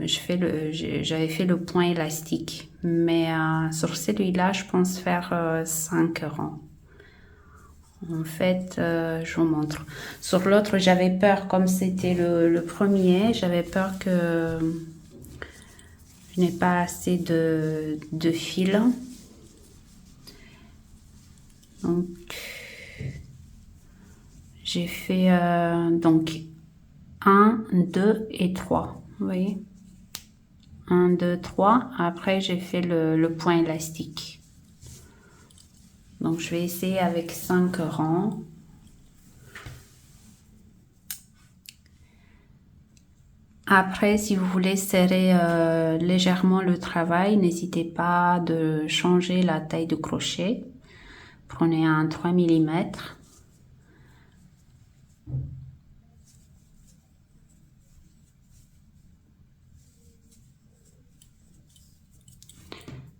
j'avais fait le point élastique. Mais sur celui-là, je pense faire 5 rangs. En fait, je vous montre. Sur l'autre, j'avais peur, comme c'était le premier, j'avais peur que je n'ai pas assez de fil. Donc, j'ai fait donc 1, 2 et 3. Vous voyez? 1, 2, 3. Après, j'ai fait le point élastique. Donc, je vais essayer avec 5 rangs. Après, si vous voulez serrer légèrement le travail, n'hésitez pas de changer la taille de crochet. Prenez un 3 mm.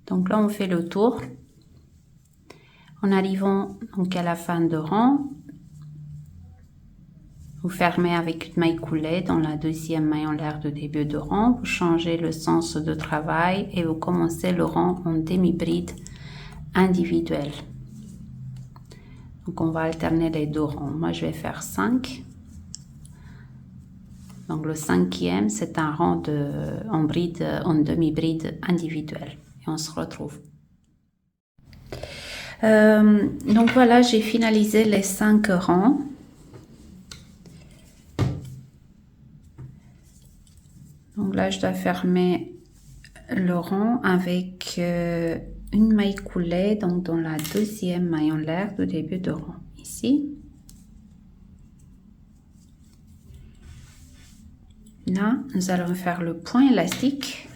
Donc là, on fait le tour. En arrivant donc à la fin de rang, vous fermez avec une maille coulée dans la deuxième maille en l'air de début de rang. Vous changez le sens de travail et vous commencez le rang en demi-bride individuelle. Donc on va alterner les 2 rangs. Moi, je vais faire 5. Donc le 5e, c'est un rang en demi-bride individuelle. Et on se retrouve. Donc voilà, j'ai finalisé les 5 rangs. Donc là, je dois fermer le rang avec une maille coulée, donc dans la deuxième maille en l'air du début de rang, ici. Là, nous allons faire le point élastique.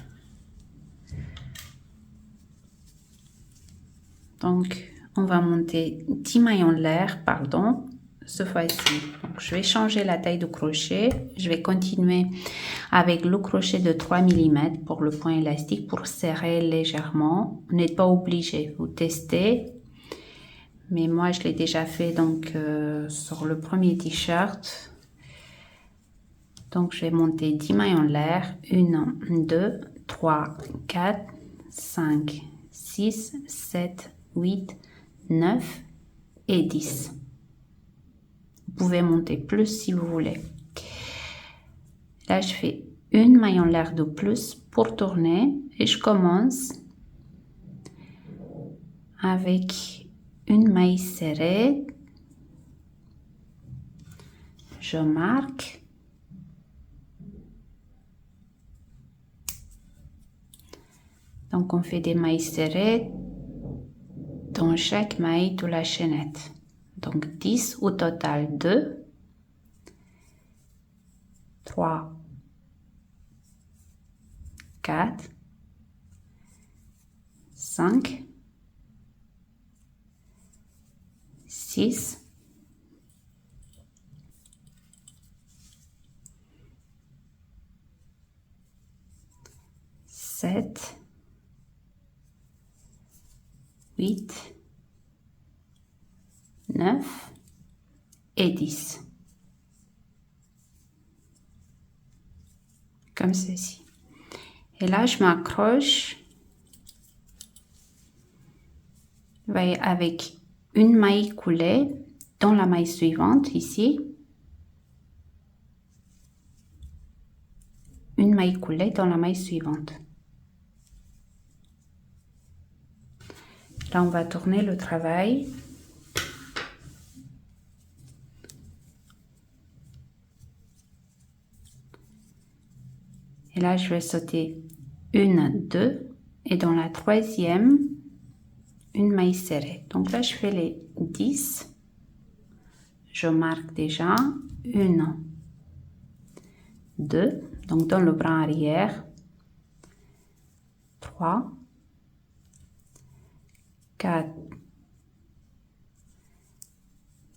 Donc, on va monter 10 mailles en l'air, cette fois-ci. Donc, je vais changer la taille de crochet. Je vais continuer avec le crochet de 3 mm pour le point élastique pour serrer légèrement. Vous n'êtes pas obligé, vous testez. Mais moi, je l'ai déjà fait donc sur le premier t-shirt. Donc, je vais monter 10 mailles en l'air. 1, 2, 3, 4, 5, 6, 7, 8, 9 et 10. Vous pouvez monter plus si vous voulez. Là, je fais une maille en l'air de plus pour tourner et je commence avec une maille serrée. Je marque. Donc, on fait des mailles serrées dans chaque maille de la chaînette. Donc 10 au total, 2, 3, 4, 5, 6, 7, 8, 9 et 10. Comme ceci. Et là, je m'accroche avec une maille coulée dans la maille suivante, ici. Une maille coulée dans la maille suivante. Là, on va tourner le travail. Et là, je vais sauter une, deux, et dans la troisième, une maille serrée. Donc là, je fais les 10. Je marque déjà 1, 2, donc dans le bras arrière, 3, 4,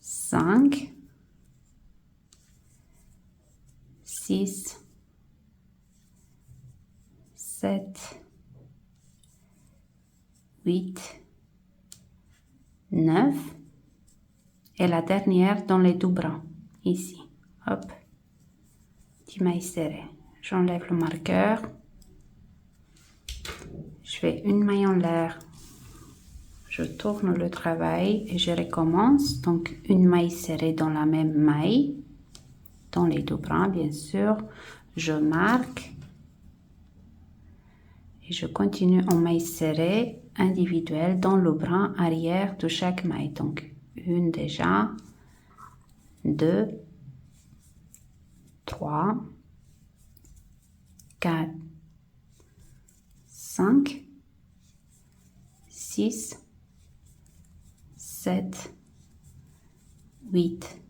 5, 6, 7, 8, 9 et la dernière dans les deux bras, ici. Hop, petit maille serrée. J'enlève le marqueur. Je fais une maille en l'air. Je tourne le travail et je recommence. Donc, une maille serrée dans la même maille, dans les deux bras, bien sûr. Je marque et je continue en maille serrée individuelle dans le bras arrière de chaque maille. Donc, une déjà, 2, 3, 4, 5, 6, 7, 8,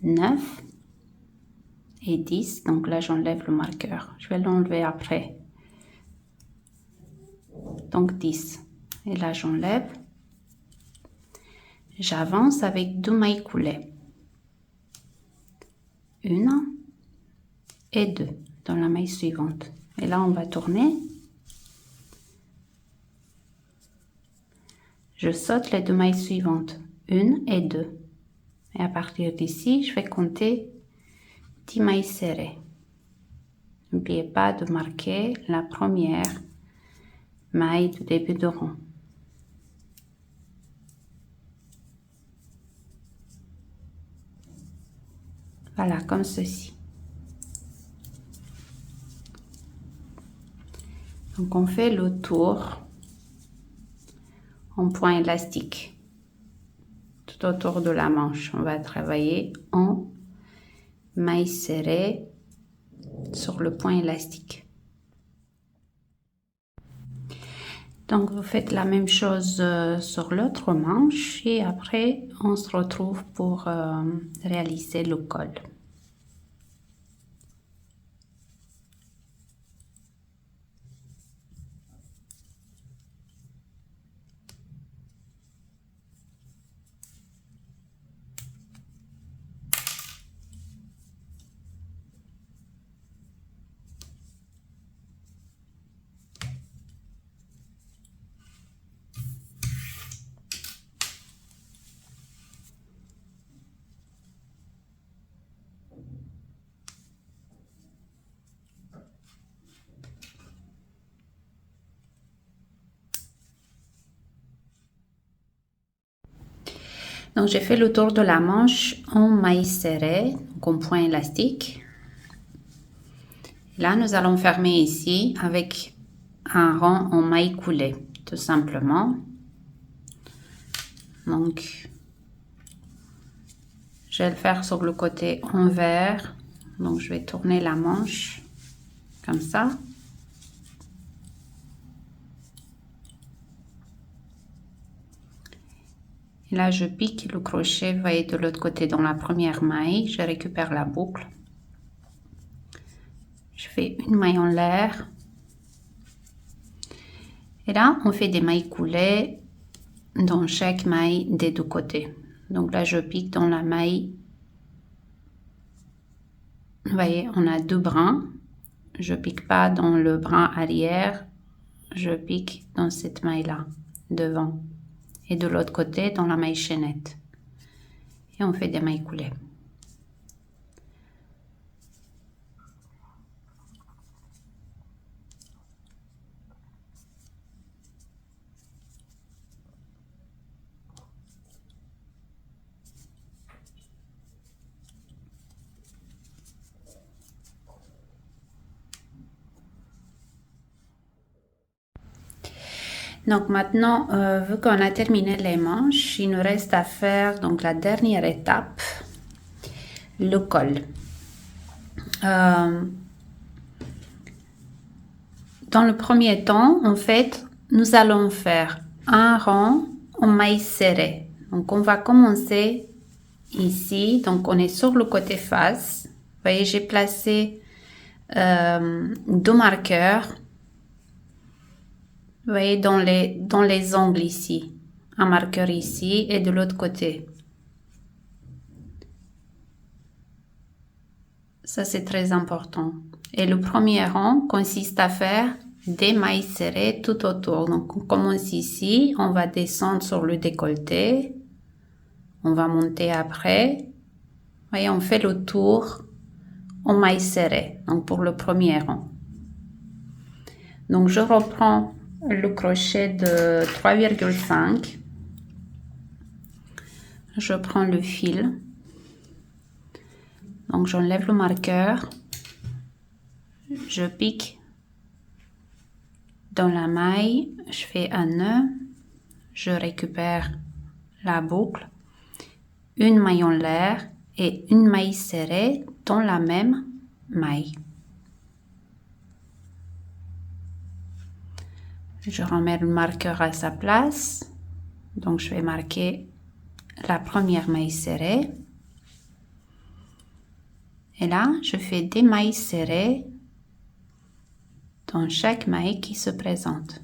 9 et 10. Donc là, j'enlève le marqueur. Je vais l'enlever après. Donc 10. Et là, j'enlève. J'avance avec 2 mailles coulées. 1 et 2 dans la maille suivante. Et là, on va tourner. Je saute les 2 mailles suivantes. 1 et 2. Et à partir d'ici, je vais compter 10 mailles serrées. N'oubliez pas de marquer la première maille du début de rang. Voilà, comme ceci. Donc, on fait le tour en point élastique. Tout autour de la manche, on va travailler en maille serrée sur le point élastique. Donc, vous faites la même chose sur l'autre manche et après, on se retrouve pour réaliser le col. Donc, j'ai fait le tour de la manche en maille serrée, donc en point élastique. Là, nous allons fermer ici avec un rang en maille coulée, tout simplement. Donc, je vais le faire sur le côté envers. Donc, je vais tourner la manche comme ça. Et là, je pique le crochet, vous voyez, de l'autre côté dans la première maille, je récupère la boucle. Je fais une maille en l'air. Et là, on fait des mailles coulées dans chaque maille des deux côtés. Donc là, je pique dans la maille. Vous voyez, on a deux brins. Je pique pas dans le brin arrière. Je pique dans cette maille-là, devant. Et de l'autre côté, dans la maille chaînette. Et on fait des mailles coulées. Donc maintenant, vu qu'on a terminé les manches, il nous reste à faire donc la dernière étape, le col. Dans le premier temps, en fait, nous allons faire un rang en maille serrée. Donc on va commencer ici, donc on est sur le côté face. Vous voyez, j'ai placé deux marqueurs. Vous voyez, dans les angles ici, un marqueur ici et de l'autre côté. Ça, c'est très important. Et le premier rang consiste à faire des mailles serrées tout autour. Donc, on commence ici, on va descendre sur le décolleté. On va monter après. Vous voyez, on fait le tour en mailles serrées. Donc, pour le premier rang. Donc, je reprends le crochet de 3,5. Je prends le fil. Donc, j'enlève le marqueur. Je pique dans la maille. Je fais un nœud. Je récupère la boucle. Une maille en l'air et une maille serrée dans la même maille. Je remets le marqueur à sa place. Donc, je vais marquer la première maille serrée. Et là, je fais des mailles serrées dans chaque maille qui se présente.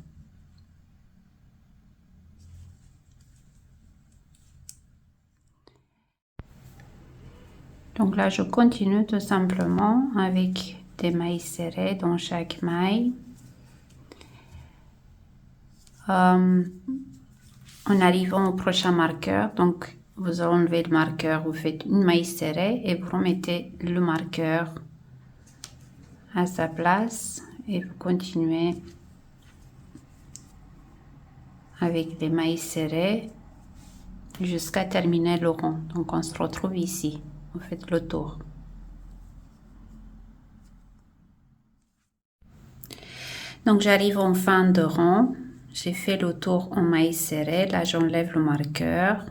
Donc là, je continue tout simplement avec des mailles serrées dans chaque maille. En arrivant au prochain marqueur, donc vous enlevez le marqueur, vous faites une maille serrée et vous remettez le marqueur à sa place et vous continuez avec des mailles serrées jusqu'à terminer le rond. Donc on se retrouve ici, vous faites le tour. Donc j'arrive en fin de rang. J'ai fait le tour en maille serrée. Là, j'enlève le marqueur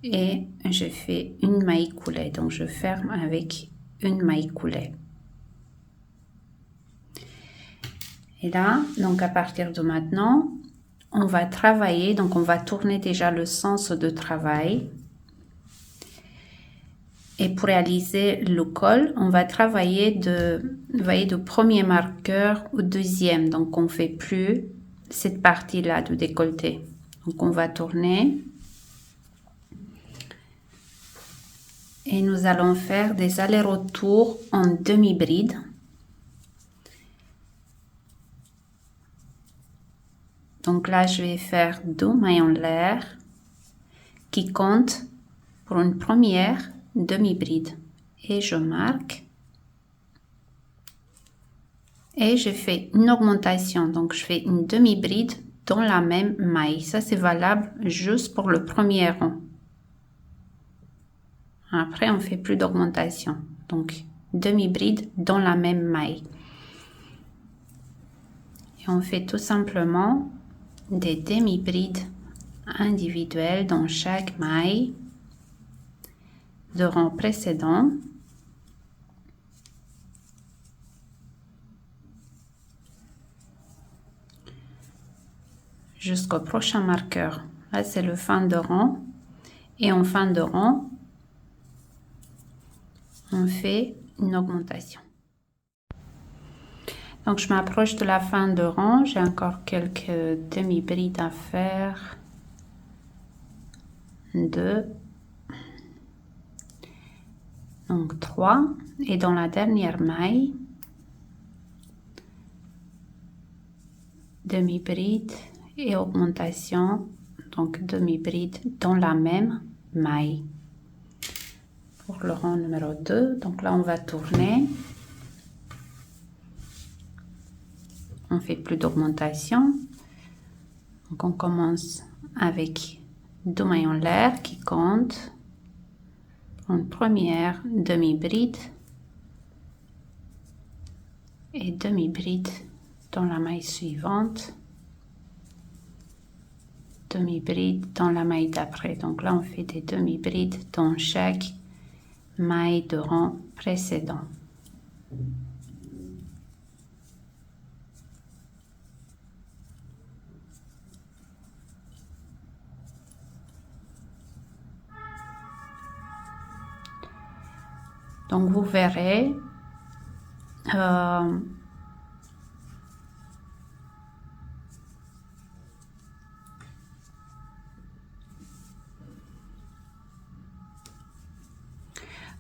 et je fais une maille coulée. Donc, je ferme avec une maille coulée. Et là, donc à partir de maintenant, on va travailler. Donc, on va tourner déjà le sens de travail. Et pour réaliser le col, on va travailler vous voyez, de premier marqueur au deuxième. Donc, on ne fait plus cette partie-là du décolleté. Donc, on va tourner. Et nous allons faire des allers-retours en demi-bride. Donc là, je vais faire 2 mailles en l'air qui comptent pour une première demi-bride. Et je marque. Et je fais une augmentation. Donc, je fais une demi-bride dans la même maille. Ça, c'est valable juste pour le premier rang. Après, on fait plus d'augmentation. Donc, demi-bride dans la même maille. Et on fait tout simplement des demi-brides individuelles dans chaque maille de rang précédent. Jusqu'au prochain marqueur Là, c'est le fin de rang. Et en fin de rang, on fait une augmentation. Donc, je m'approche de la fin de rang. J'ai encore quelques demi-brides à faire. 2. Donc, 3. Et dans la dernière maille, demi-bride et augmentation. Donc, demi-bride dans la même maille. Pour le rang numéro 2. Donc là, on va tourner. On fait plus d'augmentation. Donc on commence avec 2 mailles en l'air qui comptent. Une première demi-bride et demi-bride dans la maille suivante. Demi-bride dans la maille d'après. Donc là, on fait des demi-brides dans chaque maille de rang précédent. Donc vous verrez,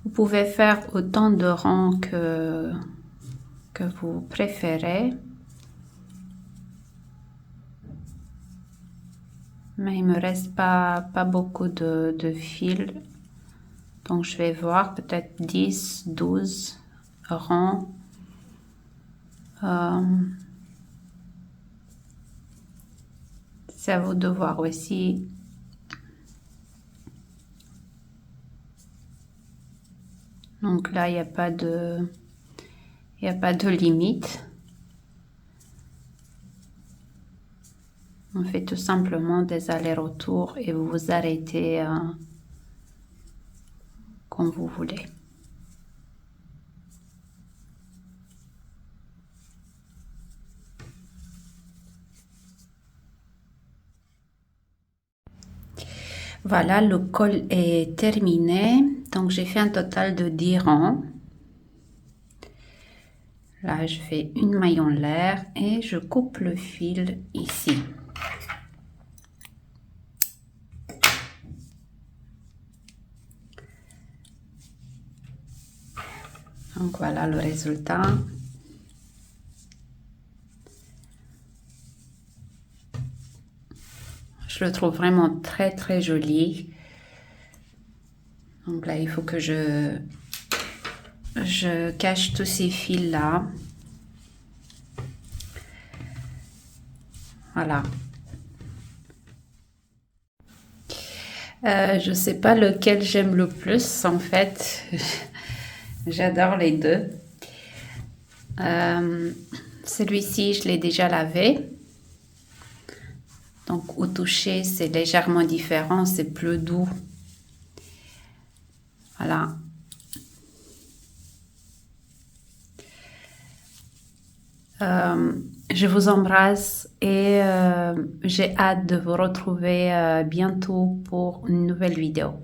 vous pouvez faire autant de rangs que vous préférez. Mais il me reste pas beaucoup de fils. Donc je vais voir peut-être 10, 12 rangs. C'est à vous de voir aussi. Donc là, il n'y a pas de limite. On fait tout simplement des allers-retours et vous vous arrêtez quand vous voulez. Voilà, le col est terminé. Donc j'ai fait un total de 10 rangs. Là, je fais une maille en l'air et je coupe le fil ici. Donc voilà le résultat. Je le trouve vraiment très joli. Donc là, il faut que je cache tous ces fils là. Voilà. Je sais pas lequel j'aime le plus en fait. J'adore les deux. Celui-ci, je l'ai déjà lavé. Donc au toucher, c'est légèrement différent, c'est plus doux. Voilà. Je vous embrasse et j'ai hâte de vous retrouver bientôt pour une nouvelle vidéo.